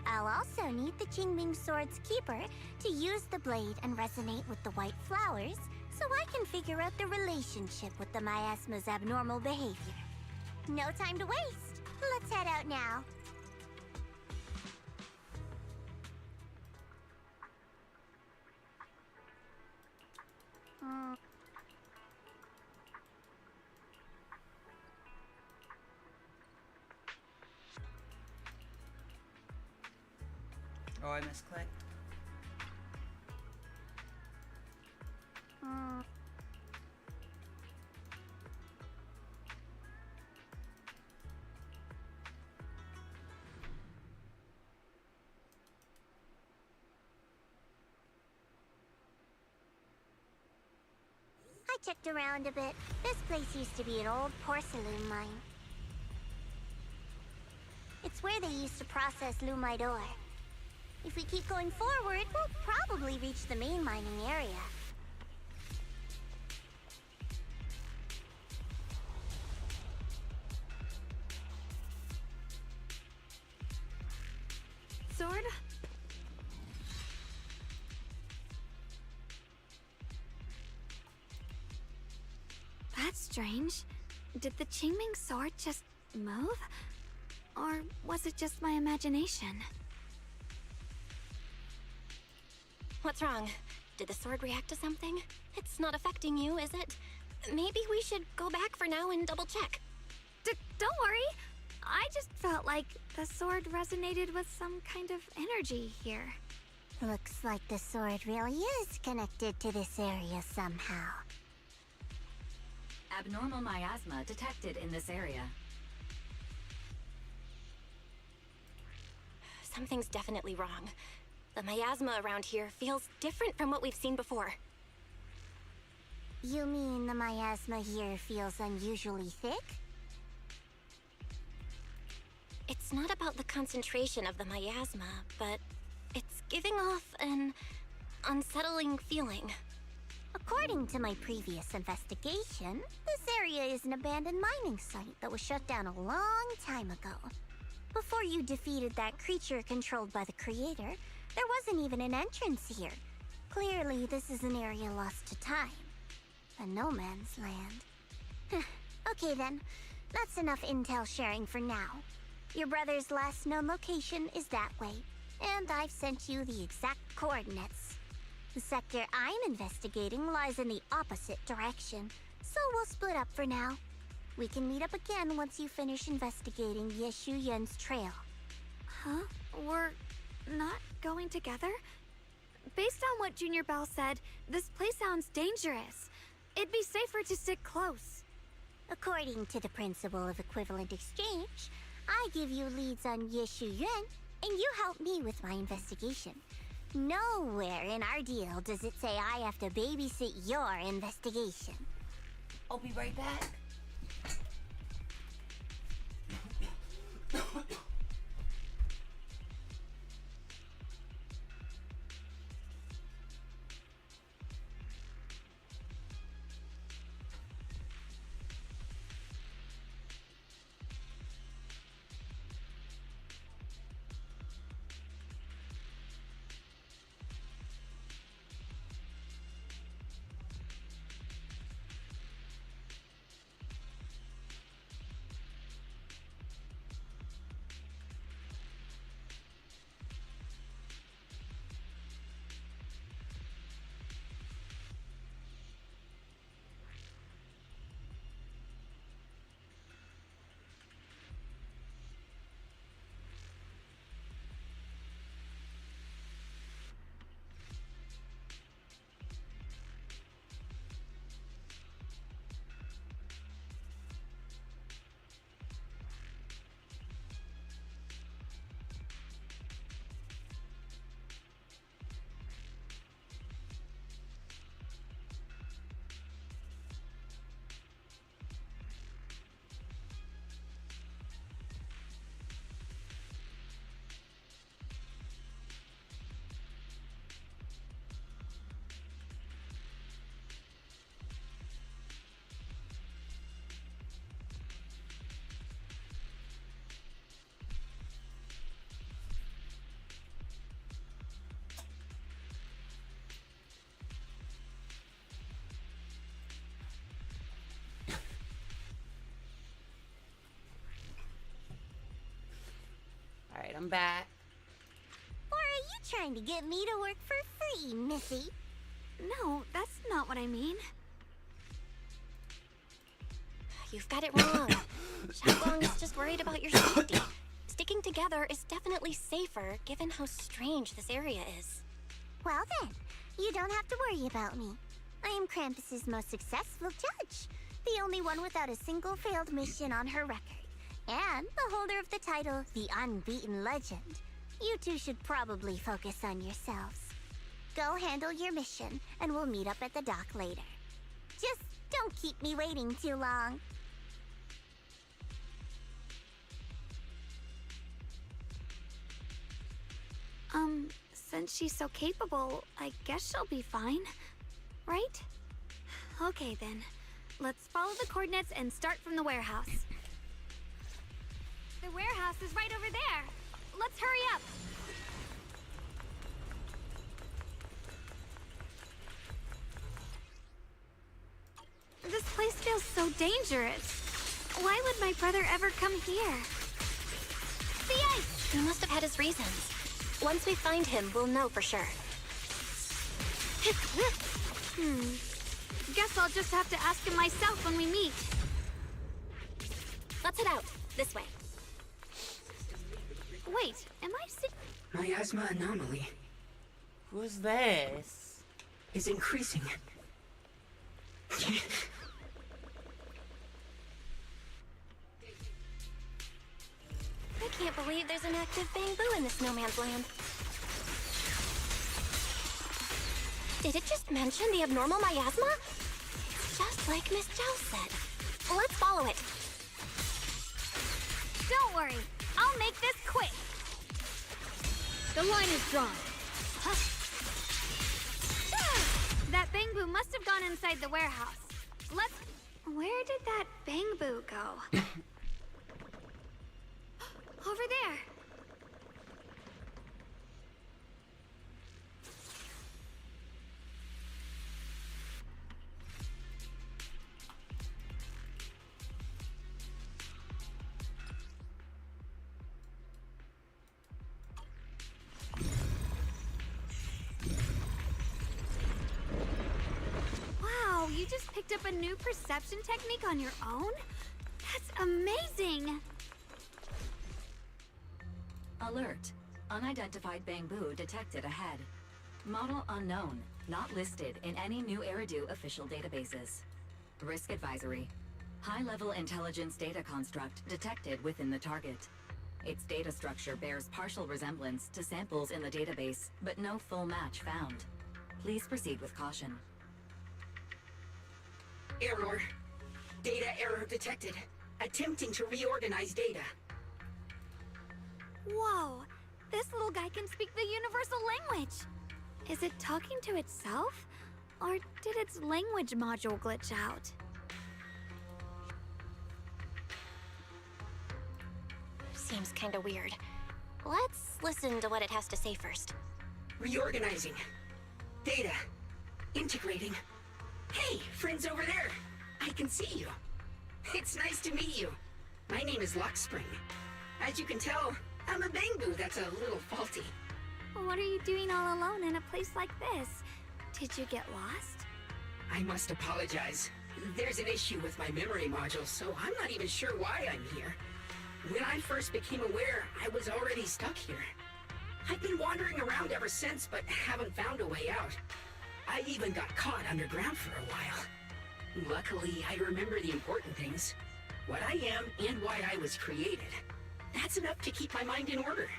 Speaker 7: I'll also need the Qingming Sword's keeper to use the blade and resonate with the white flowers so I can figure out the relationship with the miasma's abnormal behavior. No time to waste. Let's head out now.
Speaker 1: Oh, I misclicked.
Speaker 7: I checked around a bit. This place used to be an old porcelain mine. It's where they used to process lumite ore. If we keep going forward, we'll probably reach the main mining area.
Speaker 2: Sword? That's strange. Did the Qingming sword just move? Or was it just my imagination?
Speaker 10: What's wrong? Did the sword react to something? It's not affecting you, is it? Maybe we should go back for now and double check.
Speaker 2: Don't worry. I just felt like the sword resonated with some kind of energy here.
Speaker 7: Looks like the sword really is connected to this area somehow.
Speaker 11: Abnormal miasma detected in this area.
Speaker 10: Something's definitely wrong. The miasma around here feels different from what we've seen before.
Speaker 7: You mean the miasma here feels unusually thick?
Speaker 10: It's not about the concentration of the miasma, but it's giving off an unsettling feeling.
Speaker 7: According to my previous investigation, this area is an abandoned mining site that was shut down a long time ago. Before you defeated that creature controlled by the Creator, there wasn't even an entrance here. Clearly, this is an area lost to time. A no man's land. Okay then, that's enough intel sharing for now. Your brother's last known location is that way, and I've sent you the exact coordinates. The sector I'm investigating lies in the opposite direction, so we'll split up for now. We can meet up again once you finish investigating Yeshu Yen's trail.
Speaker 2: Huh? We're not going together? Based on what Junior Bell said, this place sounds dangerous. It'd be safer to stick close.
Speaker 7: According to the principle of equivalent exchange, I give you leads on Yeshu Yuan, and you help me with my investigation. Nowhere in our deal does it say I have to babysit your investigation.
Speaker 1: I'll be right back. I'm back.
Speaker 4: Or are you trying to get me to work for free, Missy?
Speaker 2: No, that's not what I mean.
Speaker 10: You've got it wrong. Xiaoguang is just worried about your safety. Sticking together is definitely safer, given how strange this area is.
Speaker 4: Well then, you don't have to worry about me. I am Krampus's most successful judge. The only one without a single failed mission on her record. And the holder of the title, the Unbeaten Legend. You two should probably focus on yourselves. Go handle your mission, and we'll meet up at the dock later. Just don't keep me waiting too long.
Speaker 2: Since she's so capable, I guess she'll be fine. Right? Okay then. Let's follow the coordinates and start from the warehouse. The warehouse is right over there. Let's hurry up. This place feels so dangerous. Why would my brother ever come here?
Speaker 10: The ice! He must have had his reasons. Once we find him, we'll know for sure.
Speaker 2: Guess I'll just have to ask him myself when we meet.
Speaker 10: Let's head out. This way.
Speaker 2: Wait, am I sick?
Speaker 12: Miasma anomaly
Speaker 1: Who's this?
Speaker 12: is increasing.
Speaker 10: I can't believe there's an active Bangbu in this no man's land. Did it just mention the abnormal miasma? It's just like Miss Zhao said. Let's follow it.
Speaker 2: Don't worry, I'll make this quick. The line is drawn. That Bangbu must have gone inside the warehouse. Let's... Where did that Bangbu go? Over there. Wow, you just picked up a new perception technique on your own? That's amazing!
Speaker 11: Alert. Unidentified Bangbu detected ahead. Model unknown. Not listed in any new Eridu official databases. Risk advisory. High-level intelligence data construct detected within the target. Its data structure bears partial resemblance to samples in the database, but no full match found. Please proceed with caution.
Speaker 12: Error. Data error detected. Attempting to reorganize data.
Speaker 2: Whoa! This little guy can speak the universal language! Is it talking to itself? Or did its language module glitch out?
Speaker 10: Seems kinda weird. Let's listen to what it has to say first.
Speaker 12: Reorganizing. Data. Integrating. Hey, friends over there. I can see you. It's nice to meet you. My name is Luckspring. As you can tell, I'm a Bangbu that's a little faulty.
Speaker 2: What are you doing all alone in a place like this? Did you get lost?
Speaker 12: I must apologize. There's an issue with my memory module, so I'm not even sure why I'm here. When I first became aware, I was already stuck here. I've been wandering around ever since, but haven't found a way out. I even got caught underground for a while. Luckily, I remember the important things. What I am and why I was created. That's enough to keep my mind in order.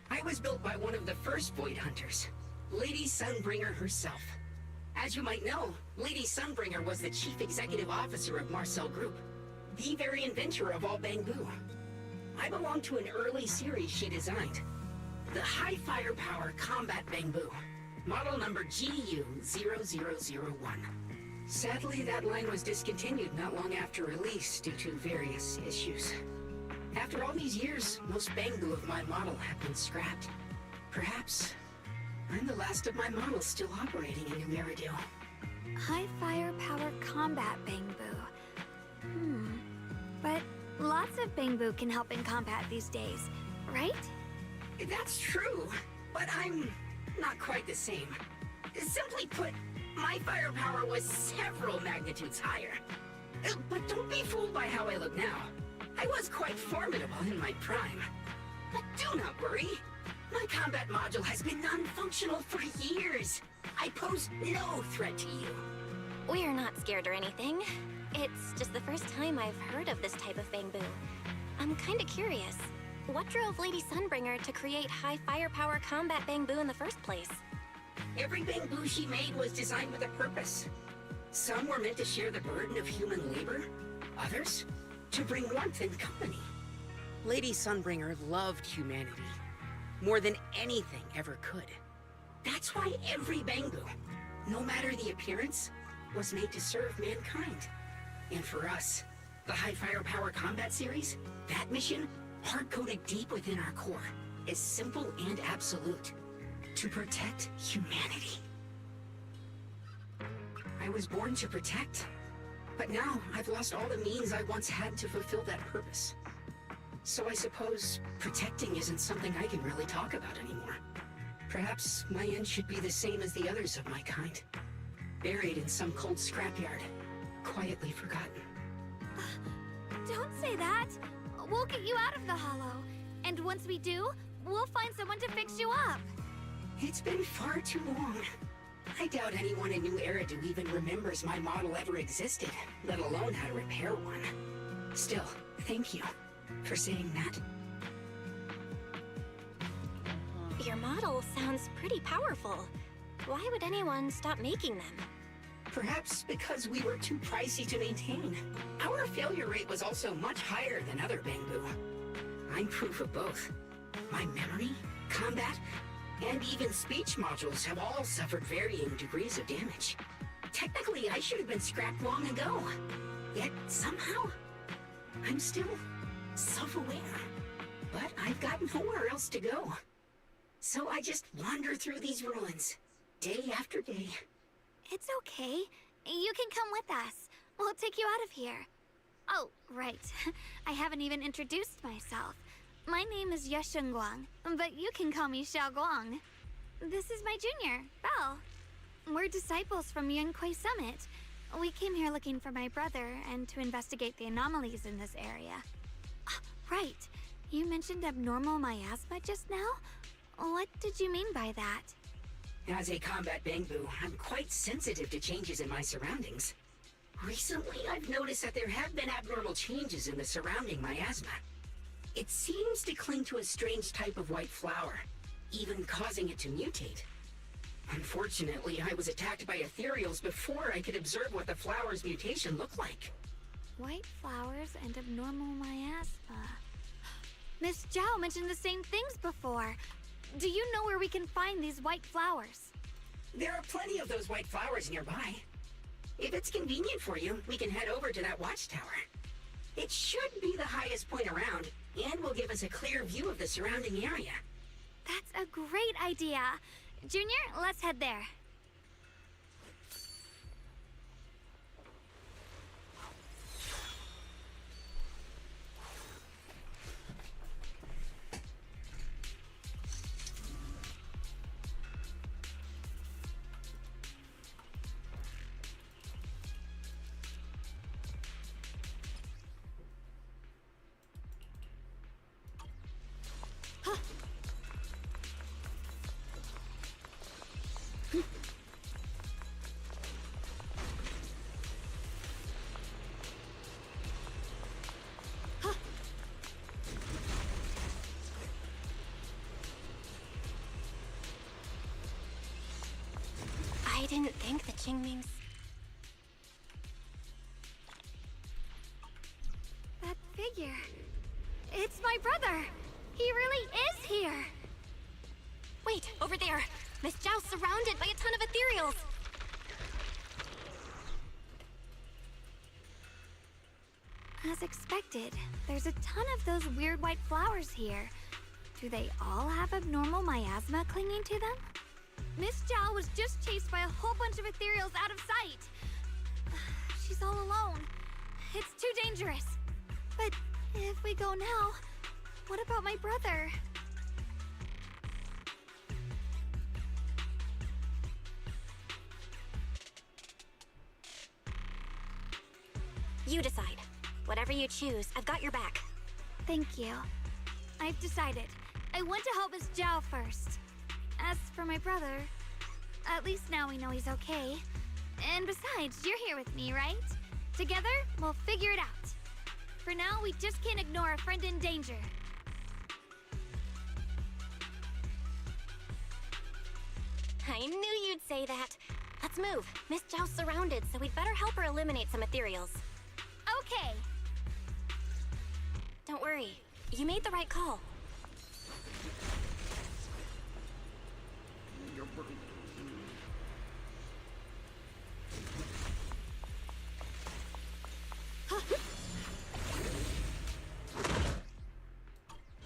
Speaker 12: I was built by one of the first Void Hunters, Lady Sunbringer herself. As you might know, Lady Sunbringer was the chief executive officer of Marcel Group, the very inventor of all Bangbu. I belong to an early series she designed, the High Firepower Combat Bangbu, model number GU0001. Sadly, that line was discontinued not long after release due to various issues. After all these years, most Bangbu of my model have been scrapped. Perhaps I'm the last of my models still operating in New Eridu.
Speaker 2: High firepower combat Bangbu. But Lots of Bangbu can help in combat these days, right?
Speaker 12: That's true, but I'm not quite the same. Simply put, my firepower was several magnitudes higher. But don't be fooled by how I look now. I was quite formidable in my prime. But do not worry. My combat module has been non-functional for years. I pose no threat to you.
Speaker 10: We're not scared or anything. It's just the first time I've heard of this type of Bangbu. I'm kinda curious. What drove Lady Sunbringer to create high firepower combat Bangbu in the first place?
Speaker 12: Every Bangbu she made was designed with a purpose. Some were meant to share the burden of human labor. Others, to bring warmth and company. Lady Sunbringer loved humanity. More than anything ever could. That's why every Bangbu, no matter the appearance, was made to serve mankind. And for us, the High Firepower Combat Series, that mission, hard-coded deep within our core, is simple and absolute. To protect humanity. I was born to protect, but now I've lost all the means I once had to fulfill that purpose. So I suppose protecting isn't something I can really talk about anymore. Perhaps my end should be the same as the others of my kind. Buried in some cold scrapyard, quietly forgotten.
Speaker 2: Don't say that. We'll get you out of the hollow. And once we do, we'll find someone to fix you up.
Speaker 12: It's been far too long. I doubt anyone in New Eridu even remembers my model ever existed, let alone how to repair one. Still, thank you for saying that.
Speaker 10: Your model sounds pretty powerful. Why would anyone stop making them?
Speaker 12: Perhaps because we were too pricey to maintain. Our failure rate was also much higher than other Bangbu. I'm proof of both. My memory, combat, and even speech modules have all suffered varying degrees of damage. Technically, I should have been scrapped long ago. Yet, somehow, I'm still self-aware. But I've got nowhere else to go. So I just wander through these ruins, day after day.
Speaker 2: It's okay. You can come with us. We'll take you out of here. Oh, right. I haven't even introduced myself. My name is Yesheng Guang, but you can call me Xiao Guang. This is my junior, Belle. We're disciples from Yunquei Summit. We came here looking for my brother and to investigate the anomalies in this area. Right. You mentioned abnormal miasma just now? What did you mean by that?
Speaker 12: As a combat Bangbu, I'm quite sensitive to changes in my surroundings. Recently, I've noticed that there have been abnormal changes in the surrounding miasma. It seems to cling to a strange type of white flower, even causing it to mutate. Unfortunately, I was attacked by ethereals before I could observe what the flower's mutation looked like.
Speaker 2: White flowers and abnormal miasma. Miss Zhao mentioned the same things before. Do you know where we can find these white flowers?
Speaker 12: There are plenty of those white flowers nearby. If it's convenient for you, we can head over to that watchtower. It should be the highest point around, and will give us a clear view of the surrounding area.
Speaker 2: That's a great idea. Junior, let's head there.
Speaker 10: I didn't think the Qingmings...
Speaker 2: That figure. It's my brother. He really is here.
Speaker 10: Wait, over there. Miss Zhao's surrounded by a ton of ethereals.
Speaker 2: As expected, there's a ton of those weird white flowers here. Do they all have abnormal miasma clinging to them? Miss Zhao was just chased by a whole bunch of ethereals out of sight. She's all alone. It's too dangerous. But If we go now, what about my brother?
Speaker 10: You decide. Whatever you choose, I've got your back.
Speaker 2: Thank you. I've decided. I want to help Miss Zhao first. As for my brother, at least now we know he's okay. And besides, you're here with me, right? Together, we'll figure it out. For now, we just can't ignore a friend in danger.
Speaker 10: I knew you'd say that. Let's move. Miss Zhao's surrounded, so we'd better help her eliminate some ethereals.
Speaker 2: Okay.
Speaker 10: Don't worry. You made the right call.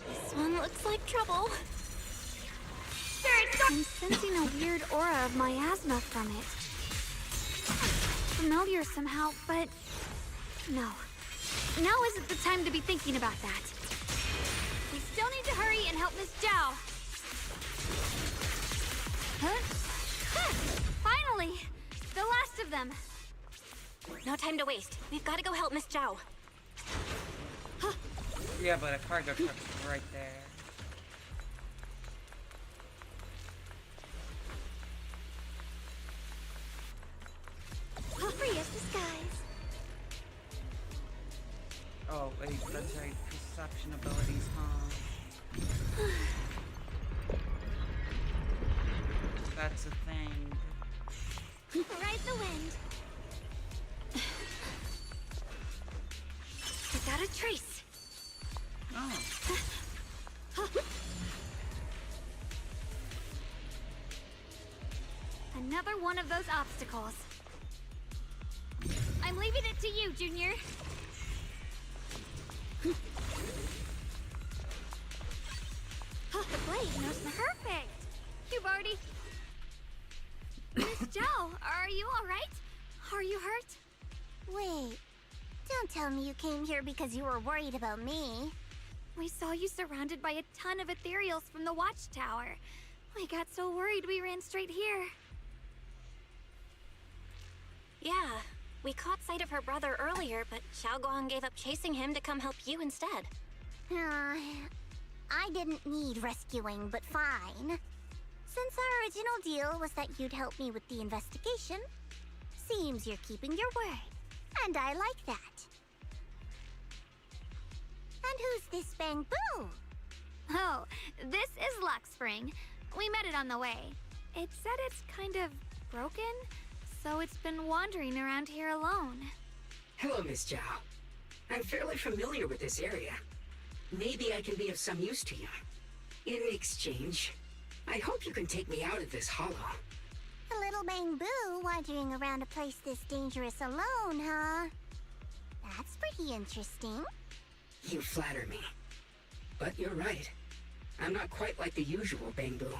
Speaker 10: This one looks like trouble.
Speaker 2: I'm sensing a weird aura of miasma from it. Familiar somehow, but no. Now isn't the time to be thinking about that. We still need to hurry and help Miss Zhao. Huh? Ah, finally! The last of them.
Speaker 10: No time to waste. We've got to go help Miss Zhao.
Speaker 1: Yeah, but a cargo truck's right there.
Speaker 4: Free as the skies.
Speaker 1: Oh, wait, that's right. Perception abilities, huh? That's a thing.
Speaker 4: Ride the wind.
Speaker 10: We got a trace.
Speaker 1: Oh.
Speaker 2: Another one of those obstacles. I'm leaving it to you, Junior.
Speaker 4: The blade knows the
Speaker 2: Perfect. You've already... Miss Zhao, are you all right? Are you hurt?
Speaker 4: Wait. Don't tell me you came here because you were worried about me.
Speaker 2: We saw you surrounded by a ton of ethereals from the watchtower. We got so worried we ran straight here.
Speaker 10: Yeah, we caught sight of her brother earlier, but Xiaoguang gave up chasing him to come help you instead.
Speaker 4: I didn't need rescuing, but fine. Since our original deal was that you'd help me with the investigation, seems you're keeping your word. And I like that. And who's this Bangbu?
Speaker 2: Oh, this is Luxspring. We met it on the way. It said it's kind of broken, so it's been wandering around here alone.
Speaker 12: Hello, Miss Zhao. I'm fairly familiar with this area. Maybe I can be of some use to you. In exchange, I hope you can take me out of this hollow.
Speaker 4: A little Bangbu wandering around a place this dangerous alone, huh? That's pretty interesting.
Speaker 12: You flatter me. But you're right. I'm not quite like the usual Bangbu.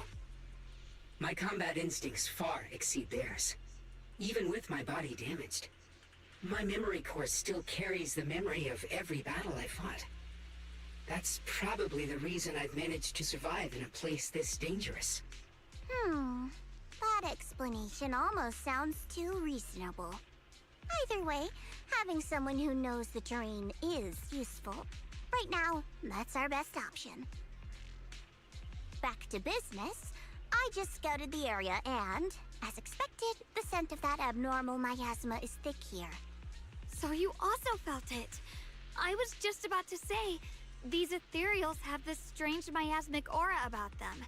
Speaker 12: My combat instincts far exceed theirs. Even with my body damaged, my memory core still carries the memory of every battle I fought. That's probably the reason I've managed to survive in a place this dangerous.
Speaker 4: That explanation almost sounds too reasonable. Either way, having someone who knows the terrain is useful. Right now, that's our best option. Back to business, I just scouted the area and, as expected, the scent of that abnormal miasma is thick here.
Speaker 2: So you also felt it. I was just about to say, these ethereals have this strange miasmic aura about them.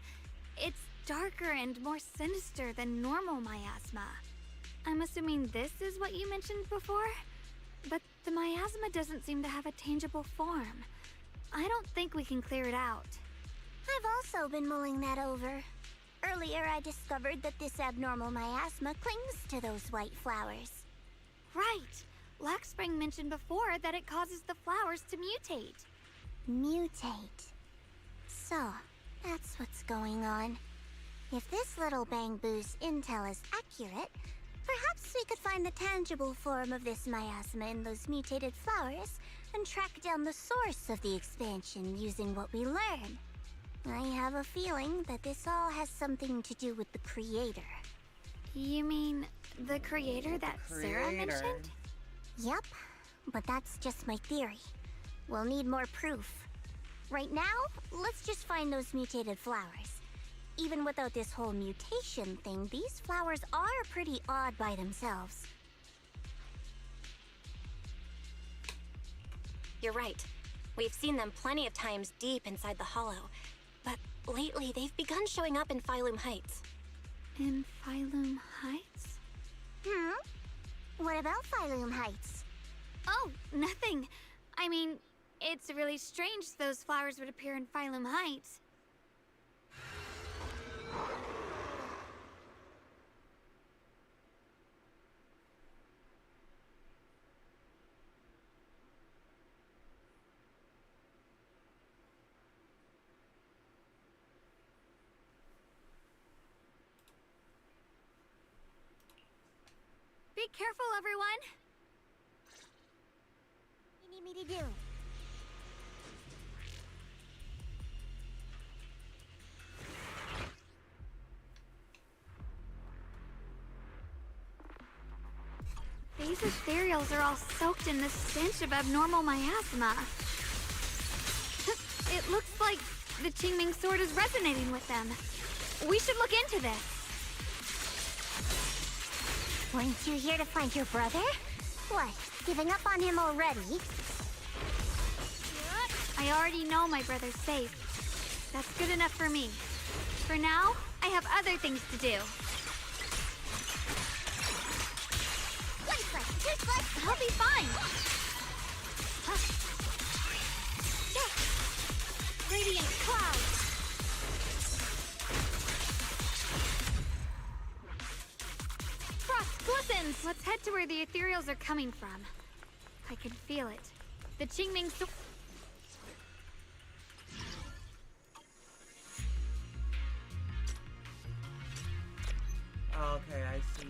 Speaker 2: It's darker and more sinister than normal miasma. I'm assuming this is what you mentioned before? But the miasma doesn't seem to have a tangible form. I don't think we can clear it out.
Speaker 4: I've also been mulling that over. Earlier, I discovered that this abnormal miasma clings to those white flowers.
Speaker 2: Right. Luxspring mentioned before that it causes the flowers to mutate.
Speaker 4: Mutate. So, that's what's going on. If this little Bangbu's intel is accurate, perhaps we could find the tangible form of this miasma in those mutated flowers
Speaker 7: and track down the source of the expansion using what we learn. I have a feeling that this all has something to do with the creator.
Speaker 2: You mean the creator that Sarah mentioned?
Speaker 7: Yep, but that's just my theory. We'll need more proof. Right now, let's just find those mutated flowers. Even without this whole mutation thing, these flowers are pretty odd by themselves.
Speaker 10: You're right. We've seen them plenty of times deep inside the hollow. But lately, they've begun showing up in Phylum Heights.
Speaker 2: In Phylum Heights?
Speaker 7: What about Phylum Heights?
Speaker 2: Oh, nothing. I mean, it's really strange those flowers would appear in Phylum Heights. Be careful, everyone!
Speaker 7: What do you need me to do?
Speaker 2: These ethereals are all soaked in the stench of abnormal miasma. It looks like the Qingming sword is resonating with them. We should look into this.
Speaker 7: Weren't you here to find your brother? What, giving up on him already?
Speaker 2: I already know my brother's safe. That's good enough for me. For now, I have other things to do. I'll be fine.
Speaker 7: Radiant cloud!
Speaker 2: Frost glistens! Let's head to where the ethereals are coming from. I can feel it. The Qingming sword.
Speaker 1: Okay, I see.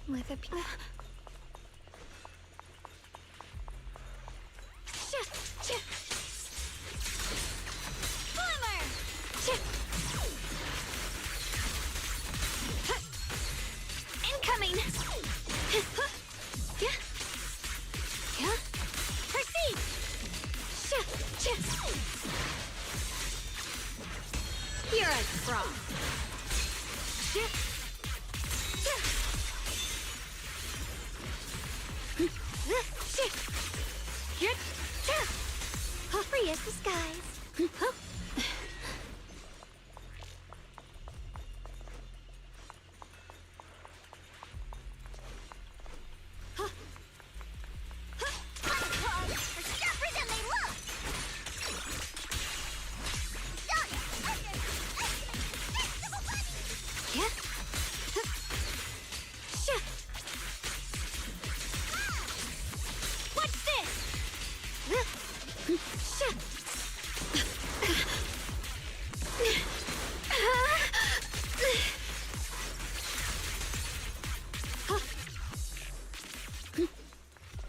Speaker 2: With a Glimmer! Incoming! Proceed! Here I frost.
Speaker 7: Free as the skies.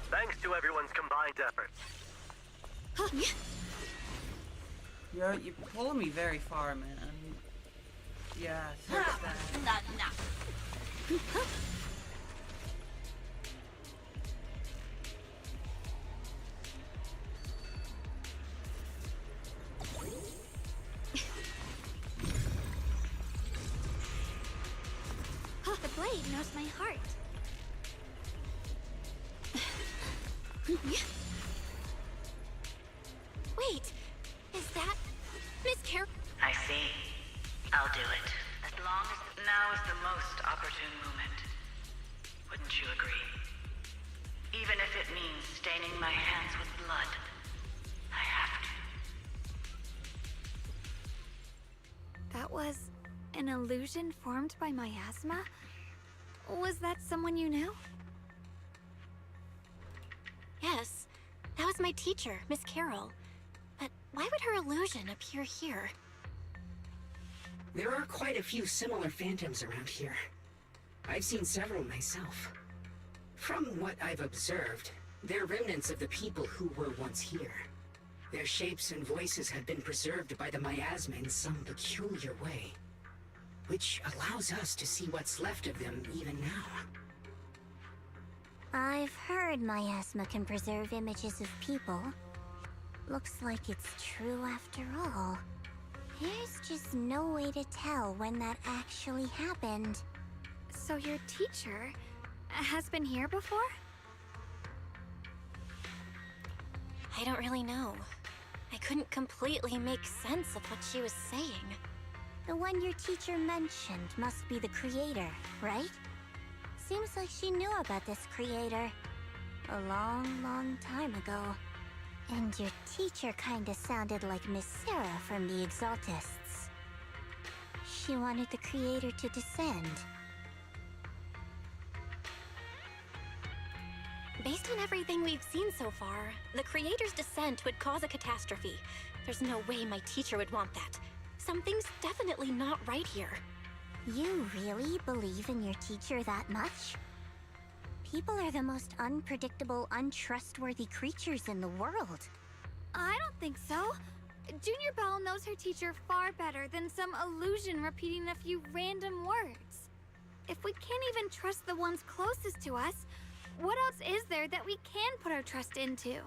Speaker 13: Thanks to everyone's combined efforts.
Speaker 1: You're pulling me very far, man. Yeah, search that.
Speaker 2: The blade knows my heart.
Speaker 10: Wait, is that Miss Car-
Speaker 14: I see. I'll do it. As long as now is the most opportune moment. Wouldn't you agree? Even if it means staining my hands with blood, I have to.
Speaker 2: That was an illusion formed by miasma? Was that someone you knew?
Speaker 10: Yes, that was was my teacher, Miss Carol. But why would her illusion appear here?
Speaker 12: There are quite a few similar phantoms around here. I've seen several myself. From what I've observed, they're remnants of the people who were once here. Their shapes and voices have been preserved by the miasma in some peculiar way, which allows us to see what's left of them even now.
Speaker 7: I've heard miasma can preserve images of people. Looks like it's true after all. There's just no way to tell when that actually happened.
Speaker 2: So your teacher has been here before?
Speaker 10: I don't really know. I couldn't completely make sense of what she was saying.
Speaker 7: The one your teacher mentioned must be the creator, right? Seems like she knew about this creator a long, long time ago. And your teacher kinda sounded like Miss Sarah from the Exaltists. She wanted the creator to descend.
Speaker 10: Based on everything we've seen so far, the creator's descent would cause a catastrophe. There's no way my teacher would want that. Something's definitely not right here.
Speaker 7: You really believe in your teacher that much? People are the most unpredictable, untrustworthy creatures in the world.
Speaker 2: I don't think so. Junior Belle knows her teacher far better than some illusion repeating a few random words. If we can't even trust the ones closest to us, what else is there that we can put our trust into?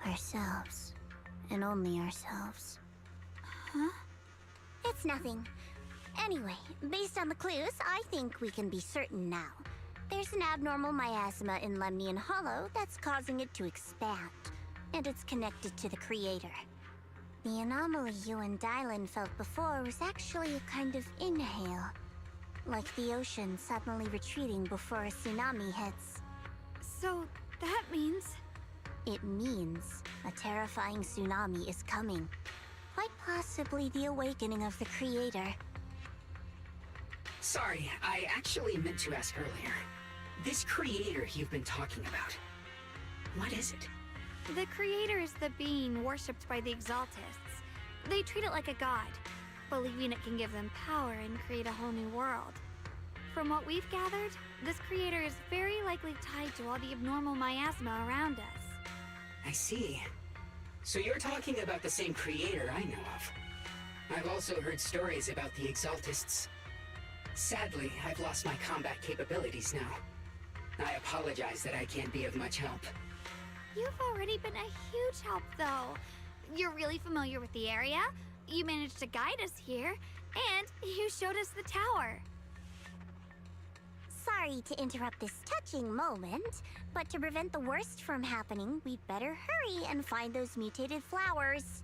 Speaker 7: Ourselves. And only ourselves.
Speaker 2: Huh?
Speaker 7: It's nothing. Anyway, based on the clues, I think we can be certain now. There's an abnormal miasma in Lemnian Hollow that's causing it to expand, and it's connected to the creator. The anomaly you and Dylan felt before was actually a kind of inhale, like the ocean suddenly retreating before a tsunami hits.
Speaker 2: So that means...
Speaker 7: It means a terrifying tsunami is coming. Quite possibly the awakening of the creator.
Speaker 12: Sorry, I actually meant to ask earlier. This creator you've been talking about, what is it?
Speaker 2: The creator is the being worshipped by the Exaltists. They treat it like a god, believing it can give them power and create a whole new world. From what we've gathered, this creator is very likely tied to all the abnormal miasma around us.
Speaker 12: I see. So you're talking about the same creator I know of. I've also heard stories about the Exaltists. Sadly, I've lost my combat capabilities now. I apologize that I can't be of much help.
Speaker 2: You've already been a huge help, though. You're really familiar with the area, you managed to guide us here, and you showed us the tower.
Speaker 7: Sorry to interrupt this touching moment, but to prevent the worst from happening, we'd better hurry and find those mutated flowers.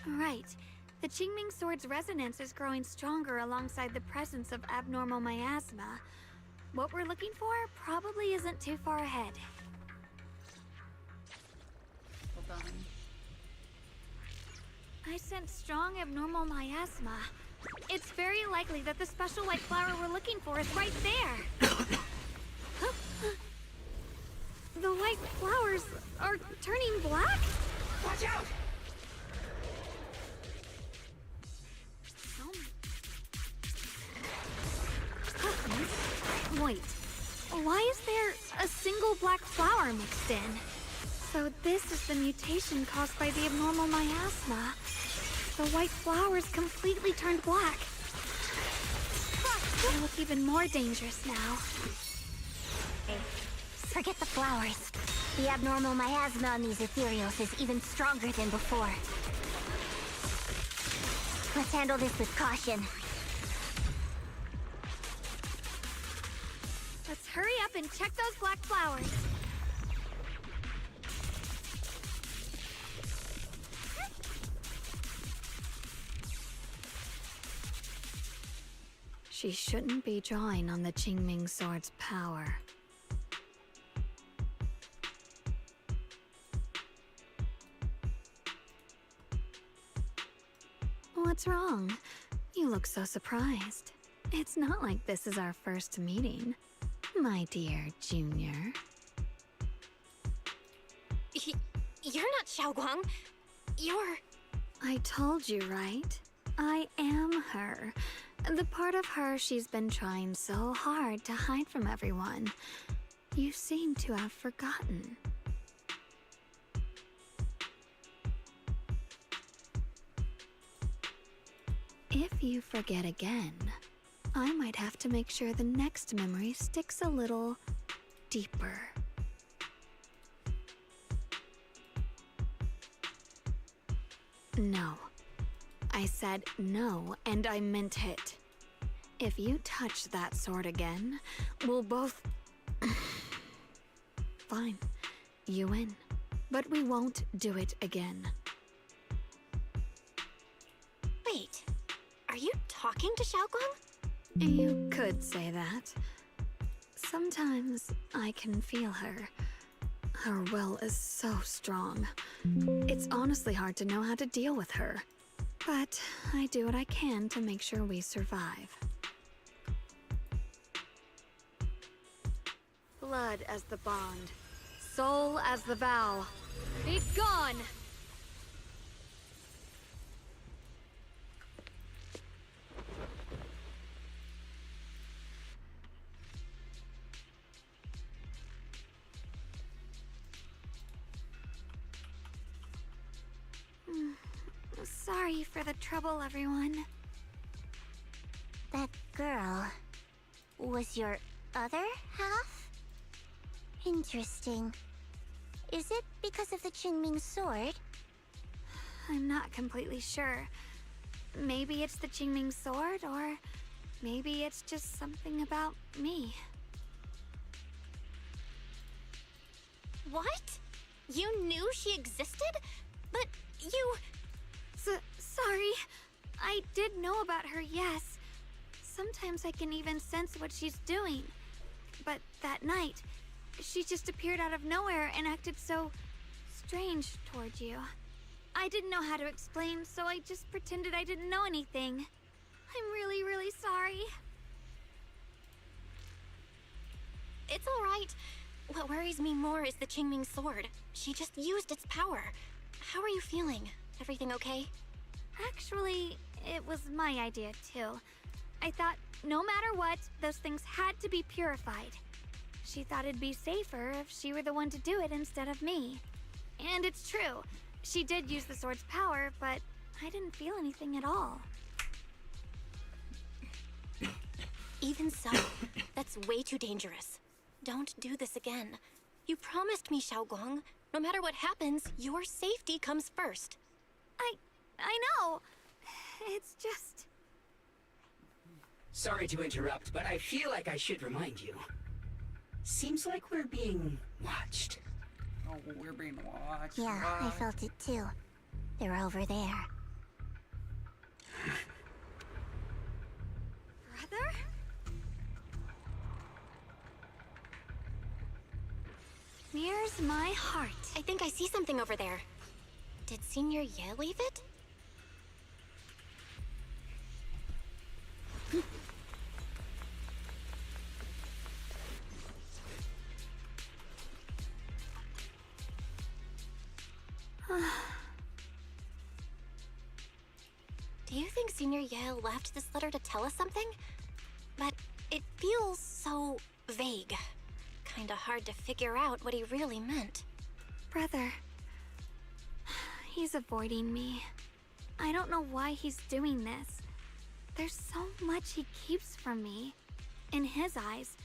Speaker 2: Right. The Qingming Sword's resonance is growing stronger alongside the presence of abnormal miasma. What we're looking for probably isn't too far ahead.
Speaker 1: Hold on.
Speaker 2: I sense strong abnormal miasma. It's very likely that the special white flower we're looking for is right there. The white flowers are turning black?
Speaker 12: Watch out!
Speaker 2: Wait, why is there a single black flower mixed in? So this is the mutation caused by the abnormal miasma. The white flowers completely turned black. They look even more dangerous now.
Speaker 7: Forget the flowers. The abnormal miasma on these ethereals is even stronger than before. Let's handle this with caution.
Speaker 2: Let's hurry up and check those black flowers. She shouldn't be drawing on the Qingming Sword's power. What's wrong? You look so surprised. It's not like this is our first meeting, my dear Junior.
Speaker 10: You're not Xiaoguang. You're...
Speaker 2: I told you, right? I am her. The part of her she's been trying so hard to hide from everyone. You seem to have forgotten. If you forget again, I might have to make sure the next memory sticks a little deeper. No. I said no, and I meant it. If you touch that sword again, we'll both... Fine. You win. But we won't do it again.
Speaker 10: Wait, are you talking to Xiaoguang?
Speaker 2: You could say that. Sometimes I can feel her. Her will is so strong. It's honestly hard to know how to deal with her. But I do what I can to make sure we survive. Blood as the bond. Soul as the vow. Be gone! Sorry for the trouble, everyone.
Speaker 7: That girl was your other half? Interesting. Is it because of the Qingming sword?
Speaker 2: I'm not completely sure. Maybe it's the Qingming sword, or maybe it's just something about me.
Speaker 10: What? You knew she existed? But you...
Speaker 2: Sorry. I did know about her, yes. Sometimes I can even sense what she's doing. But that night, she just appeared out of nowhere and acted so strange towards you. I didn't know how to explain, so I just pretended I didn't know anything. I'm really, really sorry.
Speaker 10: It's alright. What worries me more is the Qingming sword. She just used its power. How are you feeling? Everything okay?
Speaker 2: Actually, it was my idea too. I thought no matter what, those things had to be purified. She thought it'd be safer if she were the one to do it instead of me. And it's true. She did use the sword's power, but I didn't feel anything at all.
Speaker 10: Even so, that's way too dangerous. Don't do this again. You promised me, Xiaoguang. No matter what happens, your safety comes first.
Speaker 2: I know. It's just...
Speaker 12: Sorry to interrupt, but I feel like I should remind you. Seems like we're being watched.
Speaker 1: Oh, we're being watched.
Speaker 7: Yeah, I felt it too. They're over there.
Speaker 2: Brother? Here's my heart.
Speaker 10: I think I see something over there. Did Senior Ye leave it? Do you think Senior Ye left this letter to tell us something? But it feels so vague. Kinda hard to figure out what he really meant.
Speaker 2: Brother. He's avoiding me. I don't know why he's doing this. There's so much he keeps from me. In his eyes,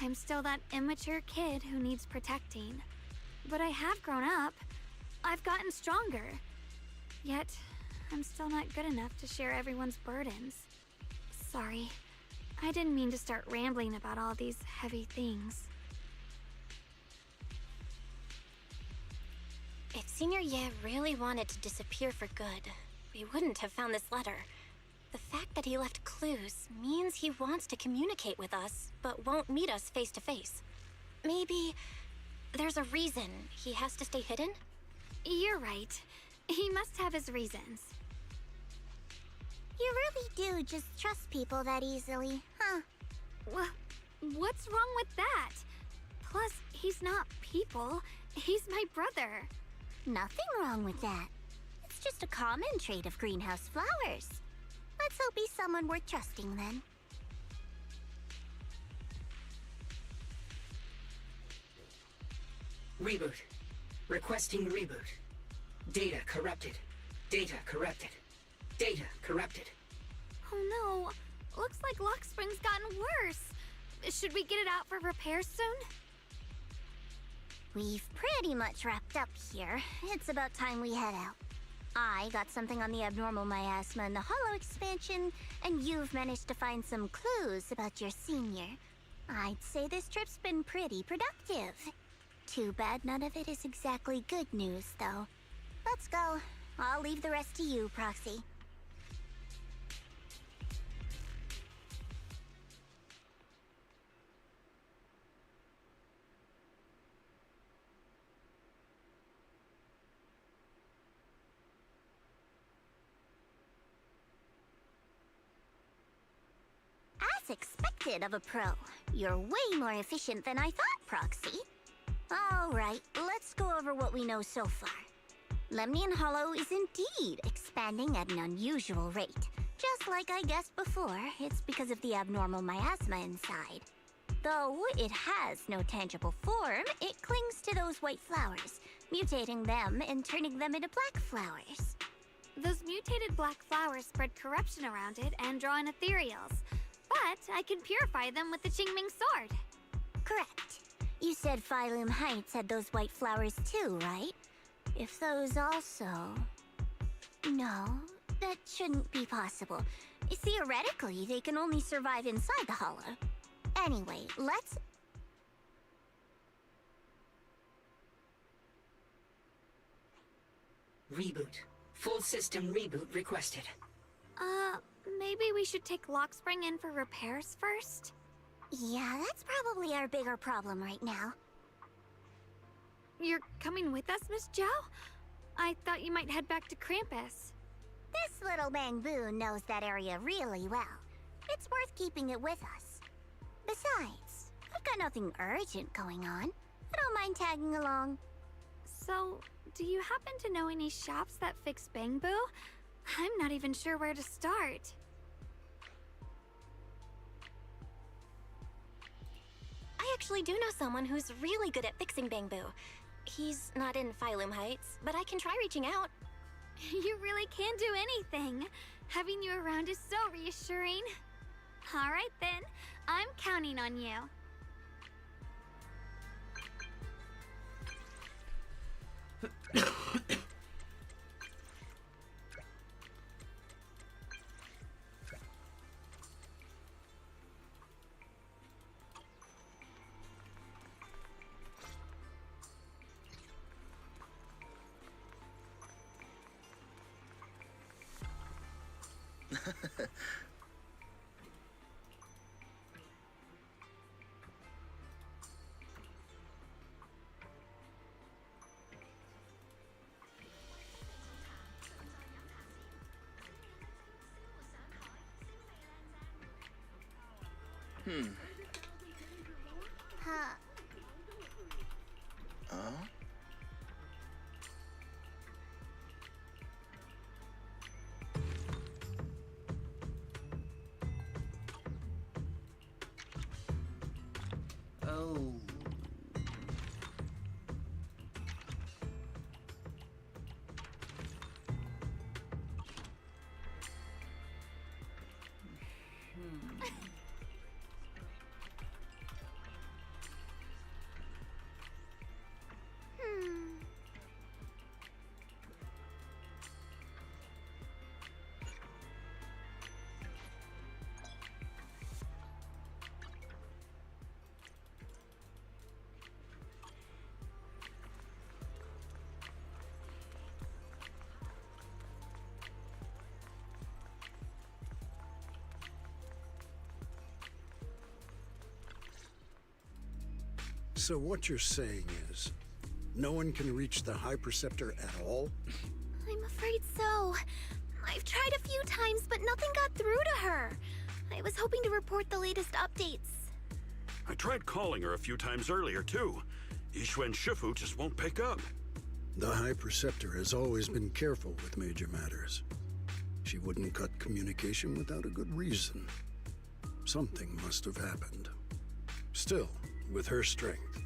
Speaker 2: I'm still that immature kid who needs protecting. But I have grown up. I've gotten stronger. Yet, I'm still not good enough to share everyone's burdens. Sorry. I didn't mean to start rambling about all these heavy things.
Speaker 10: If Senior Ye really wanted to disappear for good, we wouldn't have found this letter. The fact that he left clues means he wants to communicate with us, but won't meet us face to face. Maybe there's a reason he has to stay hidden?
Speaker 2: You're right. He must have his reasons.
Speaker 7: You really do just trust people that easily, huh?
Speaker 2: What's wrong with that? Plus, he's not people. He's my brother.
Speaker 7: Nothing wrong with that. It's just a common trait of greenhouse flowers. Let's hope he's someone worth trusting then.
Speaker 12: Reboot. Requesting reboot. Data corrupted. Data corrupted. Data corrupted.
Speaker 2: Oh no. Looks like Lockspring's gotten worse. Should we get it out for repairs soon?
Speaker 7: We've pretty much wrapped up here. It's about time we head out. I got something on the abnormal miasma and the hollow expansion, and you've managed to find some clues about your senior. I'd say this trip's been pretty productive. Too bad none of it is exactly good news, though. Let's go. I'll leave the rest to you, Proxy. As expected of a pro, you're way more efficient than I thought, Proxy. Alright, let's go over what we know so far. Lemnian Hollow is indeed expanding at an unusual rate. Just like I guessed before, it's because of the abnormal miasma inside. Though it has no tangible form, it clings to those white flowers, mutating them and turning them into black flowers.
Speaker 2: Those mutated black flowers spread corruption around it and draw in ethereals. But I can purify them with the Qingming sword.
Speaker 7: Correct. You said Phylum Heights had those white flowers too, right? If those also... No, that shouldn't be possible. Theoretically, they can only survive inside the hollow. Anyway, let's...
Speaker 12: Reboot. Full system reboot requested.
Speaker 2: Maybe we should take Lockspring in for repairs first?
Speaker 7: Yeah, that's probably our bigger problem right now.
Speaker 2: You're coming with us, Miss Zhao? I thought you might head back to Krampus.
Speaker 7: This little Bangbu knows that area really well. It's worth keeping it with us. Besides, I've got nothing urgent going on. I don't mind tagging along.
Speaker 2: So, do you happen to know any shops that fix Bangbu? I'm not even sure where to start.
Speaker 10: I actually do know someone who's really good at fixing Bangbu. He's not in Phylum Heights, but I can try reaching out.
Speaker 2: You really can do anything. Having you around is so reassuring. All right then, I'm counting on you.
Speaker 7: Huh.
Speaker 1: Oh.
Speaker 5: So what you're saying is, no one can reach the High Preceptor at all?
Speaker 4: I'm afraid so. I've tried a few times, but nothing got through to her. I was hoping to report the latest updates.
Speaker 9: I tried calling her a few times earlier, too. Yixuan Shifu just won't pick up.
Speaker 5: The High Preceptor has always been careful with major matters. She wouldn't cut communication without a good reason. Something must have happened. Still, with her strength,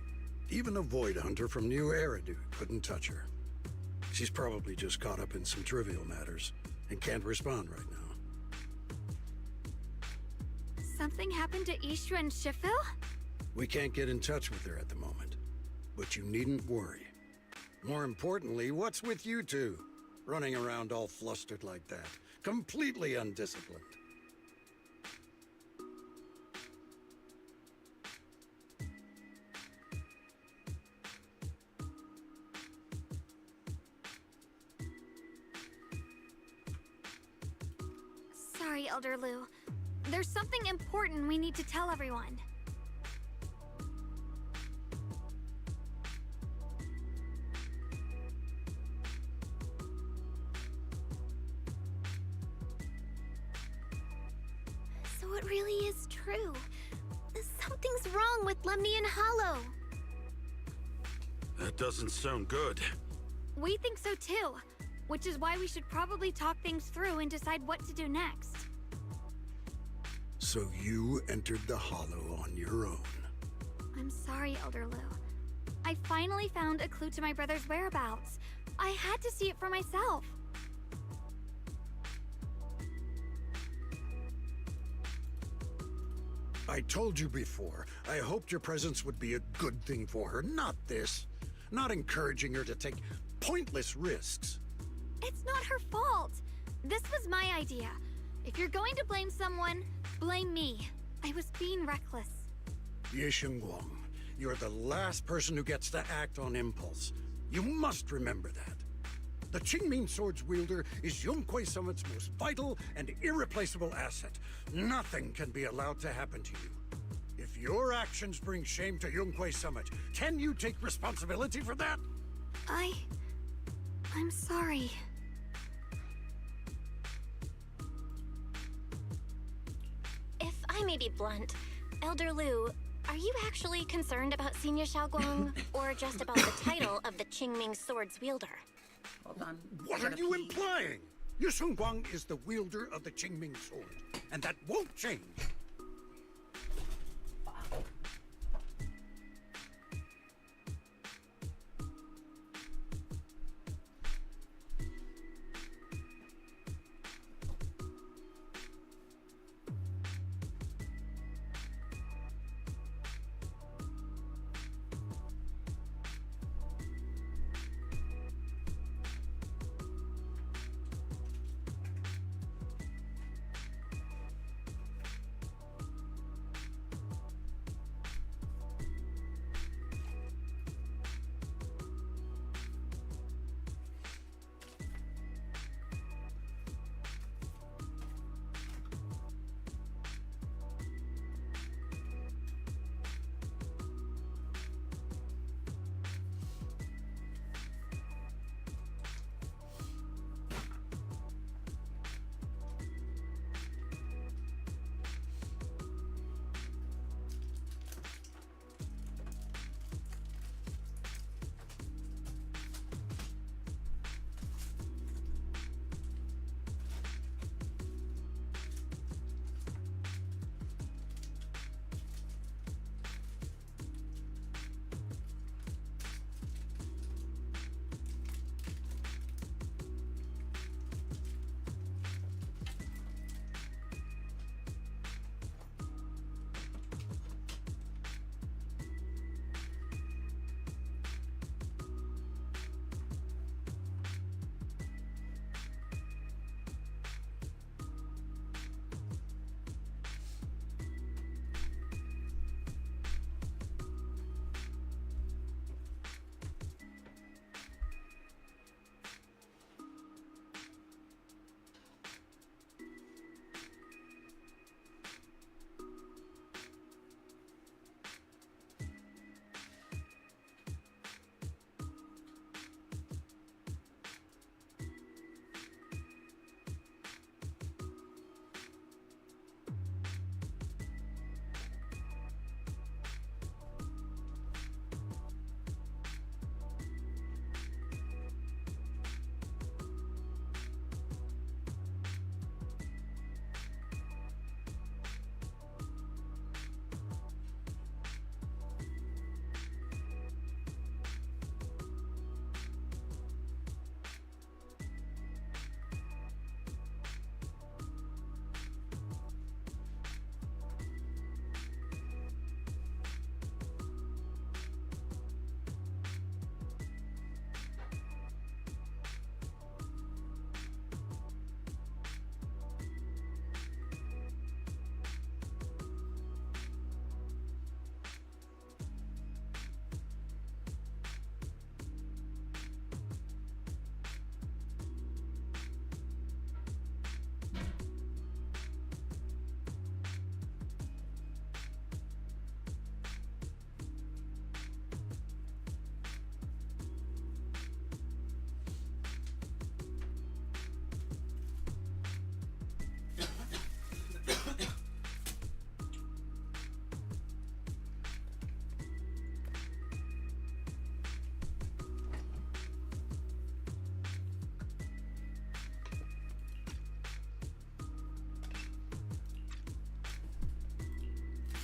Speaker 5: even a Void Hunter from New Eridu couldn't touch her. She's probably just caught up in some trivial matters and can't respond right now.
Speaker 2: Something happened to Ishu and Shifu?
Speaker 5: We can't get in touch with her at the moment, but you needn't worry. More importantly, what's with you two? Running around all flustered like that, completely undisciplined.
Speaker 2: Sorry, Elder Lu. There's something important we need to tell everyone.
Speaker 4: So it really is true. Something's wrong with Lemnian Hollow.
Speaker 9: That doesn't sound good.
Speaker 2: We think so too, which is why we should probably talk things through and decide what to do next.
Speaker 5: So you entered the Hollow on your own.
Speaker 2: I'm sorry, Elder Lu. I finally found a clue to my brother's whereabouts. I had to see it for myself.
Speaker 5: I told you before, I hoped your presence would be a good thing for her, not this. Not encouraging her to take pointless risks.
Speaker 2: It's not her fault. This was my idea. If you're going to blame someone, blame me. I was being reckless.
Speaker 5: Ye Guang, you're the last person who gets to act on impulse. You must remember that. The Qingming Sword's wielder is Yunque Summit's most vital and irreplaceable asset. Nothing can be allowed to happen to you. If your actions bring shame to Yunque Summit, can you take responsibility for that?
Speaker 2: I'm sorry.
Speaker 10: If I may be blunt, Elder Lu, are you actually concerned about Senior Xiaoguang, or just about the title of the Qingming Sword's wielder?
Speaker 1: Hold on.
Speaker 5: What are you implying? Ye Guang is the wielder of the Qingming Sword, and that won't change.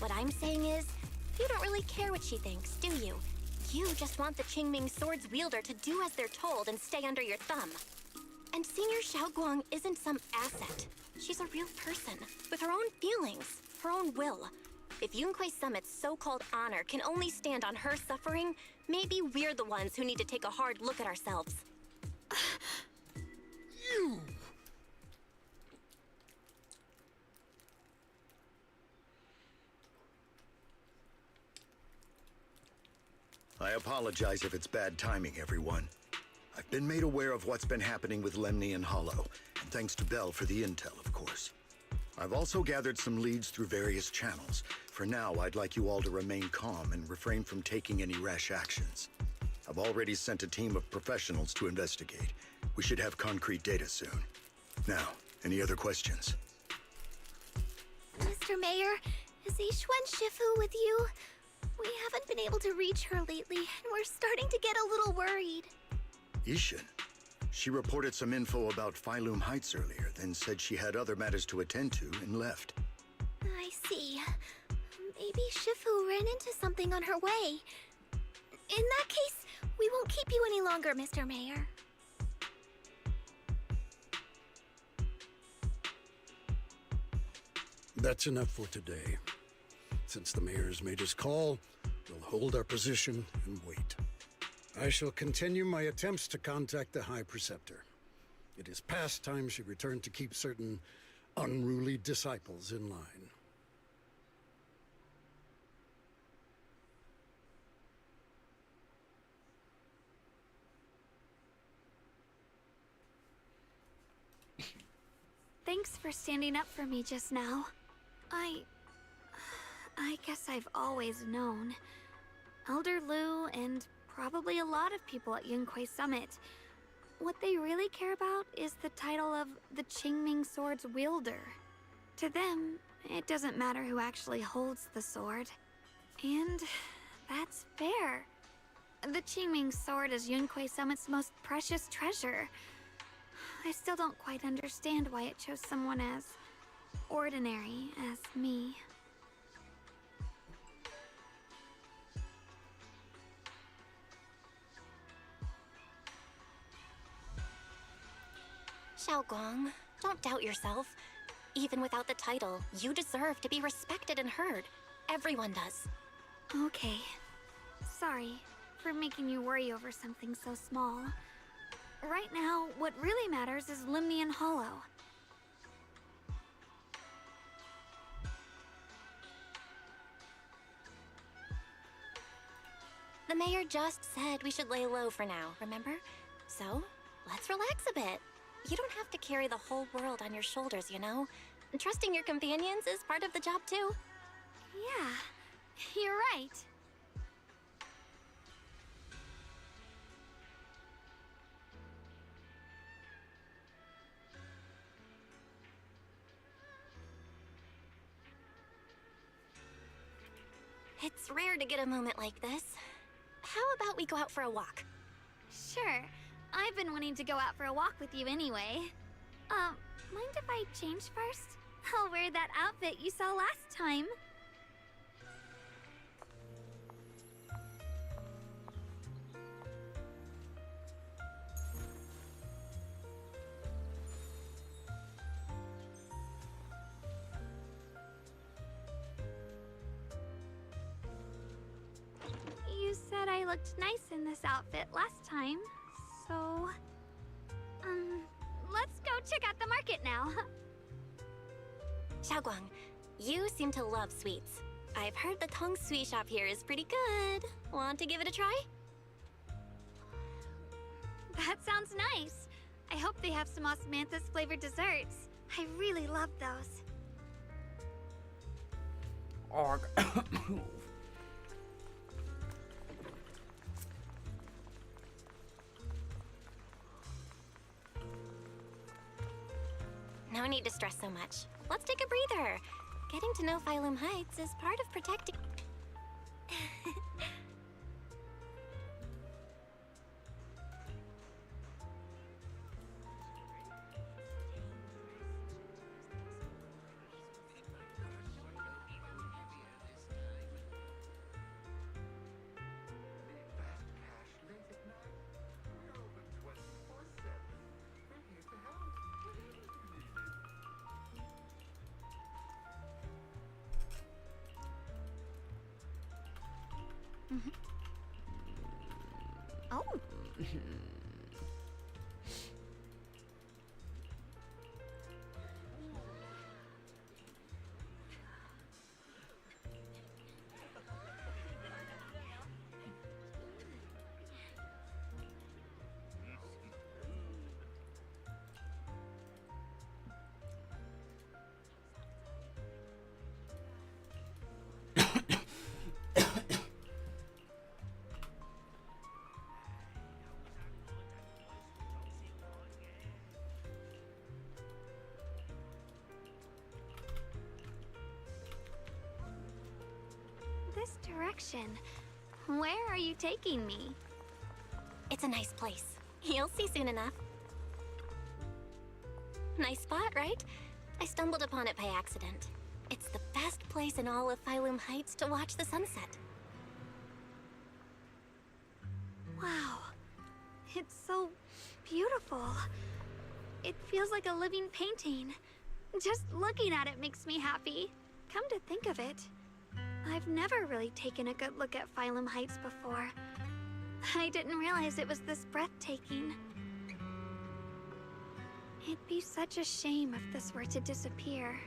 Speaker 10: What I'm saying is, you don't really care what she thinks, do you? You just want the Qingming Sword's wielder to do as they're told and stay under your thumb. And Senior Xiaoguang isn't some asset. She's a real person, with her own feelings, her own will. If Yunquei Summit's so-called honor can only stand on her suffering, maybe we're the ones who need to take a hard look at ourselves.
Speaker 5: You!
Speaker 15: I apologize if it's bad timing, everyone. I've been made aware of what's been happening with Lemni and Hollow, and thanks to Bell for the intel, of course. I've also gathered some leads through various channels. For now, I'd like you all to remain calm and refrain from taking any rash actions. I've already sent a team of professionals to investigate. We should have concrete data soon. Now, any other questions?
Speaker 4: Mr. Mayor, is Yixuan Shifu with you? We haven't been able to reach her lately, and we're starting to get a little worried.
Speaker 15: Ishin? She reported some info about Phylum Heights earlier, then said she had other matters to attend to and left.
Speaker 4: I see. Maybe Shifu ran into something on her way. In that case, we won't keep you any longer, Mr. Mayor.
Speaker 5: That's enough for today. Since the mayor's made his call, we'll hold our position and wait. I shall continue my attempts to contact the High Preceptor. It is past time she returned to keep certain unruly disciples in line.
Speaker 2: Thanks for standing up for me just now. I guess I've always known. Elder Lu and probably a lot of people at Yunquei Summit. What they really care about is the title of the Qingming Sword's wielder. To them, it doesn't matter who actually holds the sword. And that's fair. The Qingming Sword is Yunquei Summit's most precious treasure. I still don't quite understand why it chose someone as ordinary as me.
Speaker 10: Xiaoguang, don't doubt yourself. Even without the title, you deserve to be respected and heard. Everyone does.
Speaker 2: Okay. Sorry for making you worry over something so small. Right now, what really matters is Lemni and Hollow.
Speaker 10: The mayor just said we should lay low for now, remember? So, let's relax a bit. You don't have to carry the whole world on your shoulders, you know? Trusting your companions is part of the job, too.
Speaker 2: Yeah, you're right.
Speaker 10: It's rare to get a moment like this. How about we go out for a walk?
Speaker 2: Sure. I've been wanting to go out for a walk with you anyway. Mind if I change first? I'll wear that outfit you saw last time. You said I looked nice in this outfit last time, so... let's go check out the market now.
Speaker 10: Xiaoguang, you seem to love sweets. I've heard the Tong Sui shop here is pretty good. Want to give it a try?
Speaker 2: That sounds nice. I hope they have some osmanthus flavored desserts. I really love those.
Speaker 1: Arg.
Speaker 10: No need to stress so much. Let's take a breather. Getting to know Phylum Heights is part of protecting...
Speaker 4: Oh.
Speaker 2: This direction. Where are you taking me?
Speaker 10: It's a nice place. You'll see soon enough. Nice spot, right? I stumbled upon it by accident. It's the best place in all of Phylum Heights to watch the sunset.
Speaker 2: Wow. It's so beautiful. It feels like a living painting. Just looking at it makes me happy. Come to think of it, I've never really taken a good look at Phylum Heights before. I didn't realize it was this breathtaking. It'd be such a shame if this were to disappear.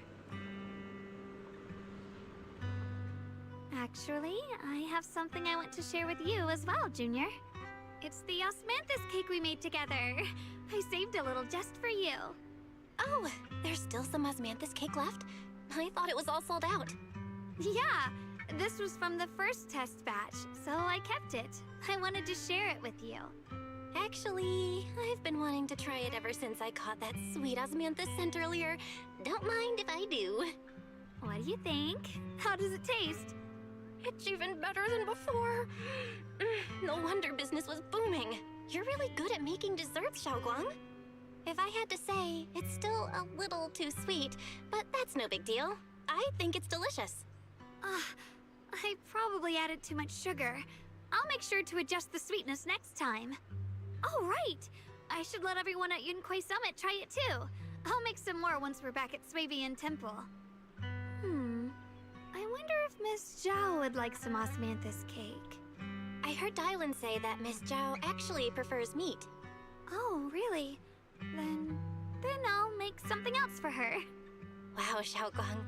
Speaker 2: Actually, I have something I want to share with you as well, Junior. It's the osmanthus cake we made together. I saved a little just for you.
Speaker 10: Oh, there's still some osmanthus cake left? I thought it was all sold out.
Speaker 2: Yeah, this was from the first test batch, so I kept it. I wanted to share it with you.
Speaker 10: Actually, I've been wanting to try it ever since I caught that sweet osmanthus scent earlier. Don't mind if I do.
Speaker 2: What do you think? How does it taste?
Speaker 10: It's even better than before. No wonder business was booming. You're really good at making desserts, Xiaoguang. If I had to say, it's still a little too sweet, but that's no big deal. I think it's delicious.
Speaker 2: I probably added too much sugar. I'll make sure to adjust the sweetness next time. Oh, right! I should let everyone at Yunquei Summit try it too. I'll make some more once we're back at Swabian Temple. I wonder if Miss Zhao would like some osmanthus cake.
Speaker 10: I heard Dylan say that Miss Zhao actually prefers meat.
Speaker 2: Oh, really? Then I'll make something else for her.
Speaker 10: Wow, Xiaoguang.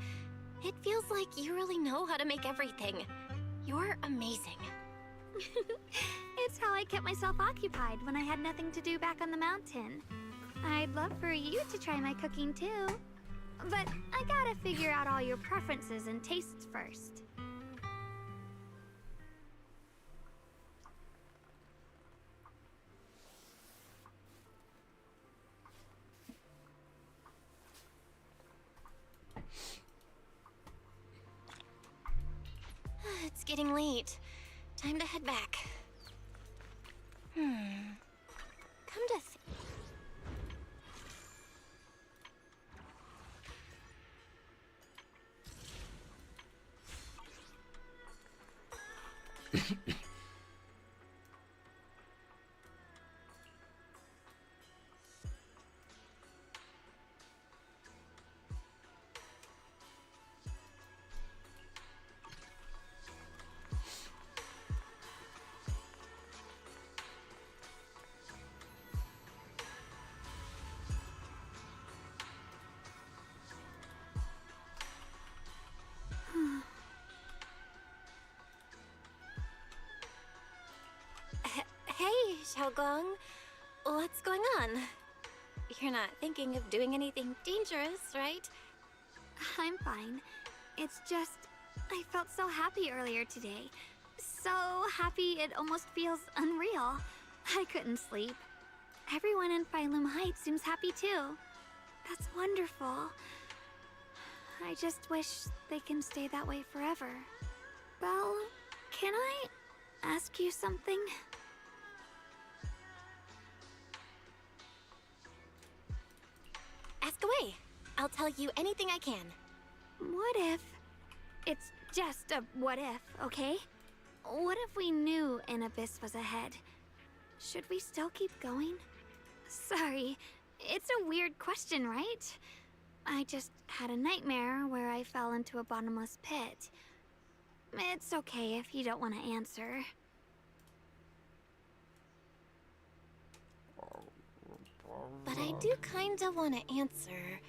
Speaker 10: It feels like you really know how to make everything. You're amazing.
Speaker 2: It's how I kept myself occupied when I had nothing to do back on the mountain. I'd love for you to try my cooking too. But I gotta figure out all your preferences and tastes first.
Speaker 10: It's getting late. Time to head back. Come to Hey, Xiaoguang. What's going on? You're not thinking of doing anything dangerous, right?
Speaker 2: I'm fine. It's just, I felt so happy earlier today. So happy it almost feels unreal. I couldn't sleep. Everyone in Phylum Heights seems happy too. That's wonderful. I just wish they can stay that way forever. Well, can I ask you something?
Speaker 10: Ask away. I'll tell you anything I can.
Speaker 2: What if... It's just a what if, okay? What if we knew an abyss was ahead? Should we still keep going? Sorry, it's a weird question, right? I just had a nightmare where I fell into a bottomless pit. It's okay if you don't want to answer.
Speaker 10: But I do kinda want to answer.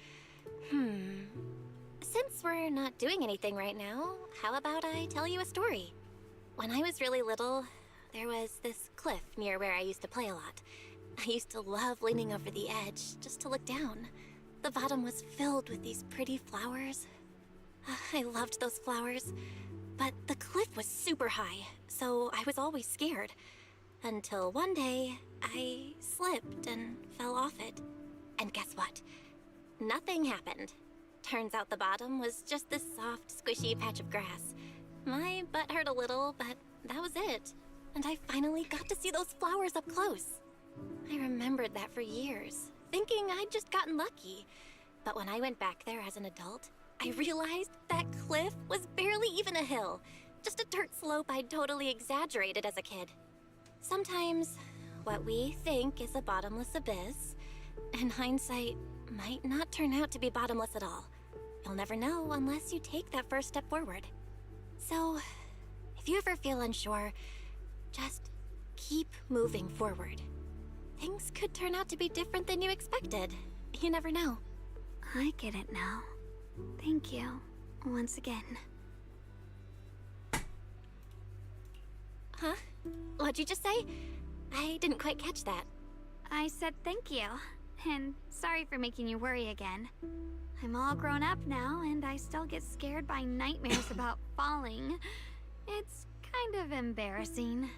Speaker 10: Since we're not doing anything right now, how about I tell you a story? When I was really little, there was this cliff near where I used to play a lot. I used to love leaning over the edge just to look down. The bottom was filled with these pretty flowers. I loved those flowers. But the cliff was super high, so I was always scared. Until one day, I slipped and fell off it. And guess what? Nothing happened. Turns out the bottom was just this soft, squishy patch of grass. My butt hurt a little, but that was it. And I finally got to see those flowers up close. I remembered that for years, thinking I'd just gotten lucky. But when I went back there as an adult, I realized that cliff was barely even a hill. Just a dirt slope I'd totally exaggerated as a kid. Sometimes, what we think is a bottomless abyss, in hindsight, might not turn out to be bottomless at all. You'll never know unless you take that first step forward. So, if you ever feel unsure, just keep moving forward. Things could turn out to be different than you expected. You never know.
Speaker 2: I get it now. Thank you, once again.
Speaker 10: Huh? What'd you just say? I didn't quite catch that.
Speaker 2: I said thank you, and sorry for making you worry again. I'm all grown up now, and I still get scared by nightmares about falling. It's kind of embarrassing.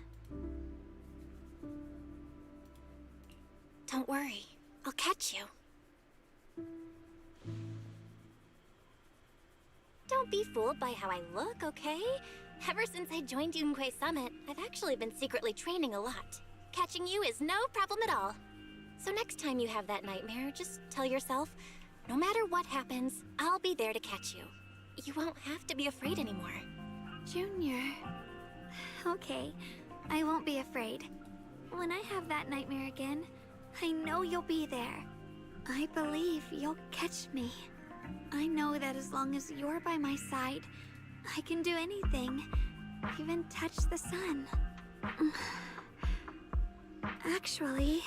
Speaker 10: Don't worry, I'll catch you. Don't be fooled by how I look, okay? Ever since I joined Yunquei Summit, I've actually been secretly training a lot. Catching you is no problem at all. So next time you have that nightmare, just tell yourself, no matter what happens, I'll be there to catch you. You won't have to be afraid anymore.
Speaker 2: Junior. Okay, I won't be afraid. When I have that nightmare again, I know you'll be there. I believe you'll catch me. I know that as long as you're by my side, I can do anything, even touch the sun. Actually,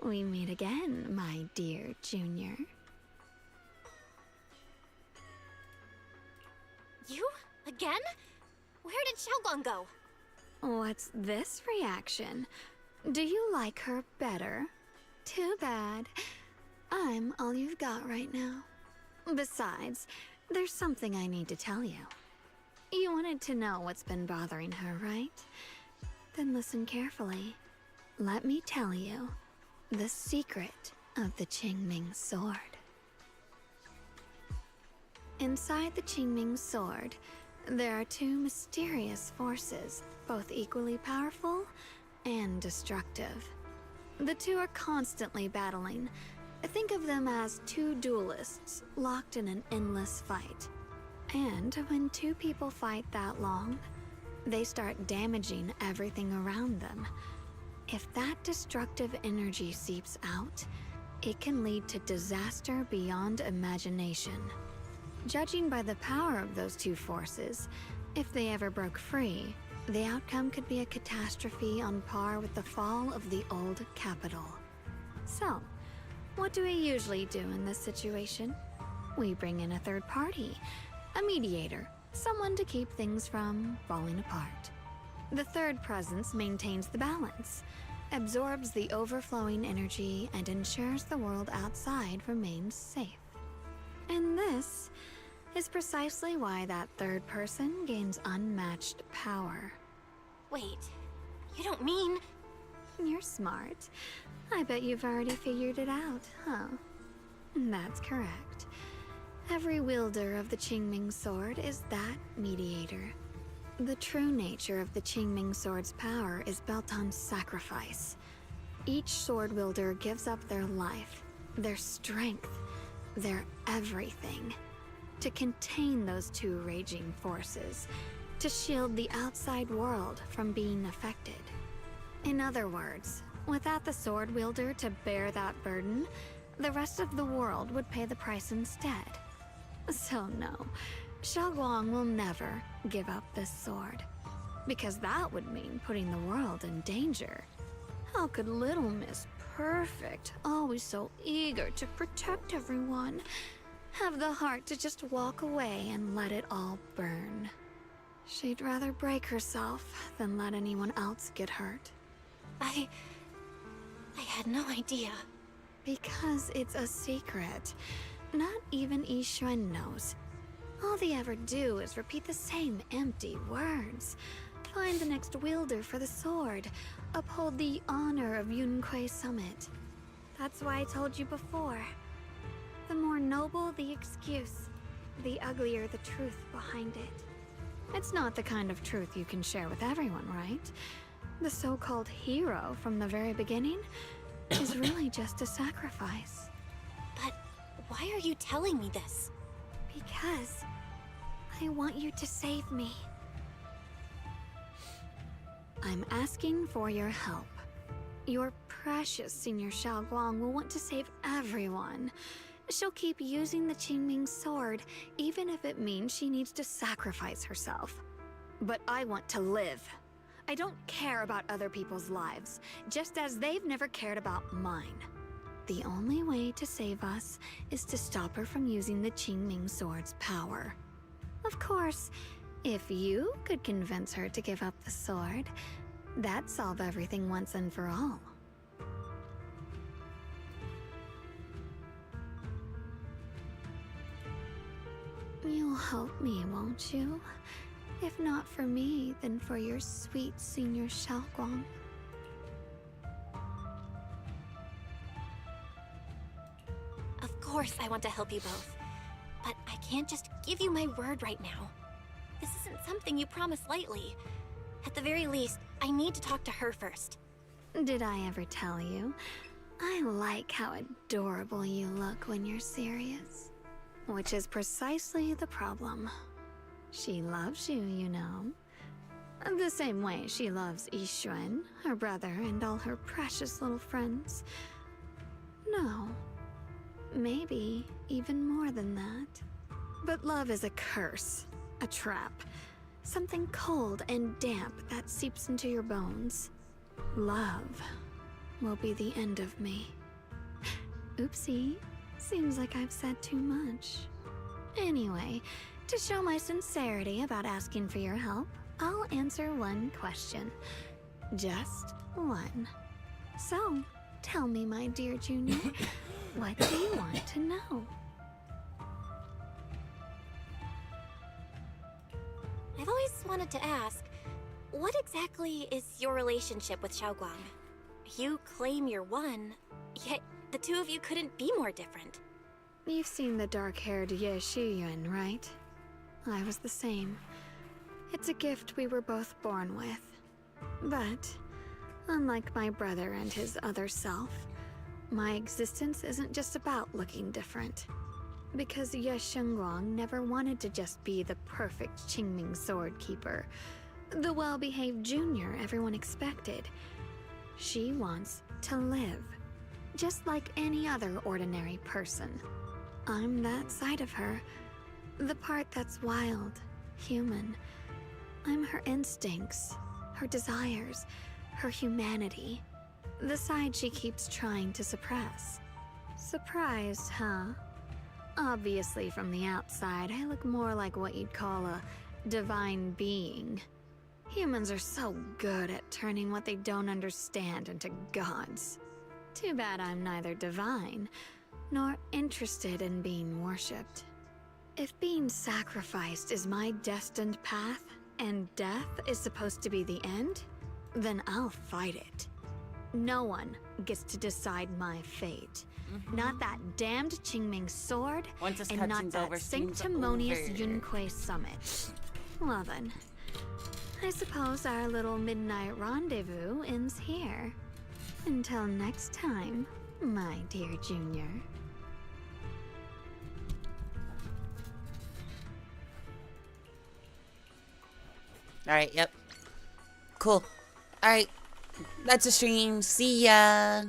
Speaker 2: We meet again, my dear Junior.
Speaker 10: You? Again? Where did Xiaoguang go?
Speaker 2: What's this reaction? Do you like her better? Too bad. I'm all you've got right now. Besides, there's something I need to tell you. You wanted to know what's been bothering her, right? Then listen carefully. Let me tell you the secret of the Qingming Sword. Inside the Qingming Sword, there are two mysterious forces, both equally powerful and destructive. The two are constantly battling. Think of them as two duelists locked in an endless fight. And when two people fight that long, they start damaging everything around them. If that destructive energy seeps out, it can lead to disaster beyond imagination. Judging by the power of those two forces, if they ever broke free, the outcome could be a catastrophe on par with the fall of the old capital. So, what do we usually do in this situation? We bring in a third party, a mediator, someone to keep things from falling apart. The third presence maintains the balance, absorbs the overflowing energy, and ensures the world outside remains safe. And this is precisely why that third person gains unmatched power.
Speaker 10: Wait, you don't mean...
Speaker 2: You're smart. I bet you've already figured it out, huh? That's correct. Every wielder of the Qingming Sword is that mediator. The true nature of the Qingming Sword's power is built on sacrifice. Each sword wielder gives up their life, their strength, their everything. to contain those two raging forces, to shield the outside world from being affected. In other words, without the sword wielder to bear that burden, the rest of the world would pay the price instead. So no, Xiaoguang will never give up this sword, because that would mean putting the world in danger. How could little Miss Perfect, always so eager to protect everyone, have the heart to just walk away and let it all burn? She'd rather break herself than let anyone else get hurt.
Speaker 10: I had no idea.
Speaker 2: Because it's a secret. Not even Yixuan knows. All they ever do is repeat the same empty words. Find the next wielder for the sword. Uphold the honor of Yunquei Summit. That's why I told you before. The more noble the excuse, the uglier the truth behind it. It's not the kind of truth you can share with everyone, right? The so-called hero from the very beginning is really just a sacrifice.
Speaker 10: But why are you telling me this?
Speaker 2: Because I want you to save me. I'm asking for your help. Your precious Senior Xiaoguang will want to save everyone. She'll keep using the Qingming sword, even if it means she needs to sacrifice herself. But I want to live. I don't care about other people's lives, just as they've never cared about mine. The only way to save us is to stop her from using the Qingming sword's power. Of course, if you could convince her to give up the sword, that'd solve everything once and for all. You'll help me, won't you? If not for me, then for your sweet Senior Xiaoguang.
Speaker 10: Of course I want to help you both. But I can't just give you my word right now. This isn't something you promise lightly. At the very least, I need to talk to her first.
Speaker 2: Did I ever tell you? I like how adorable you look when you're serious. Which is precisely the problem. She loves you, you know. The same way she loves Yixuan, her brother, and all her precious little friends. No. Maybe even more than that. But love is a curse. A trap. Something cold and damp that seeps into your bones. Love will be the end of me. Oopsie. Seems like I've said too much. Anyway, to show my sincerity about asking for your help, I'll answer one question. Just one. So, tell me, my dear Junior, what do you want to know?
Speaker 10: I've always wanted to ask, what exactly is your relationship with Xiaoguang? You claim you're one, yet the two of you couldn't be more different.
Speaker 2: You've seen the dark-haired Ye Shiyuan, right? I was the same. It's a gift we were both born with. But, unlike my brother and his other self, my existence isn't just about looking different. Because Ye Shengguang never wanted to just be the perfect Qingming sword keeper, the well-behaved junior everyone expected. She wants to live, just like any other ordinary person. I'm that side of her, the part that's wild, human. I'm her instincts, her desires, her humanity, the side she keeps trying to suppress. Surprised, huh? Obviously, from the outside, I look more like what you'd call a divine being. Humans are so good at turning what they don't understand into gods. Too bad I'm neither divine, nor interested in being worshipped. If being sacrificed is my destined path, and death is supposed to be the end, then I'll fight it. No one gets to decide my fate. Not that damned Qingming sword, and not that sanctimonious Yunquei Summit. Well then, I suppose our little midnight rendezvous ends here. Until next time, my dear Junior.
Speaker 1: Alright, yep. Cool. Alright. That's a stream. See ya.